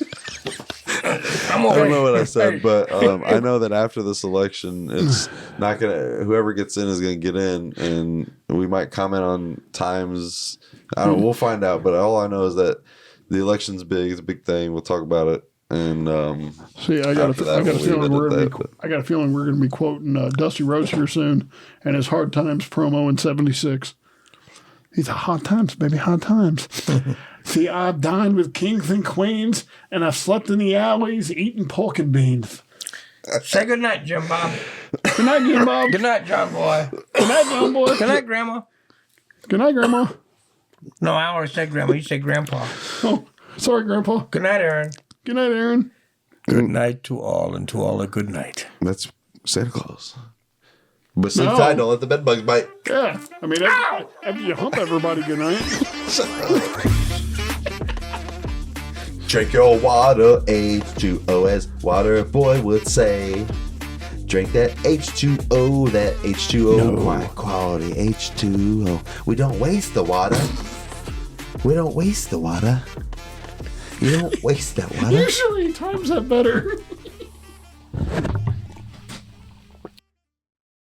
I don't know what I said, but I know that after this election, it's not gonna. Whoever gets in is gonna get in, and we might comment on times. I don't know. We'll find out. But all I know is that the election's big. It's a big thing. We'll talk about it. And See, I got after that, a we'll feeling leave it we're at gonna that, I got a feeling we're gonna be quoting Dusty Rhodes here soon, and his Hard Times promo in '76. He's a hot times, baby, hot times. See, I've dined with kings and queens, and I've slept in the alleys eating pork and beans. Say good night, Jim Bob. Good night, Jim Bob. Good night, John Boy. Good night, John Boy. Good night, Grandma. Good night, Grandma. No, I always say Grandma. You say Grandpa. Oh, sorry, Grandpa. Good night, Aaron. Good night, Aaron. Good night to all, and to all a good night. that's Santa Claus. But sleep No. tight. Don't let the bed bugs bite. Yeah, I mean, after you hump everybody good night. Drink your water, H2O, as Water Boy would say. Drink that H2O, that H2O, quality H2O. We don't waste the water. We don't waste the water. You don't waste that water. Usually times that better.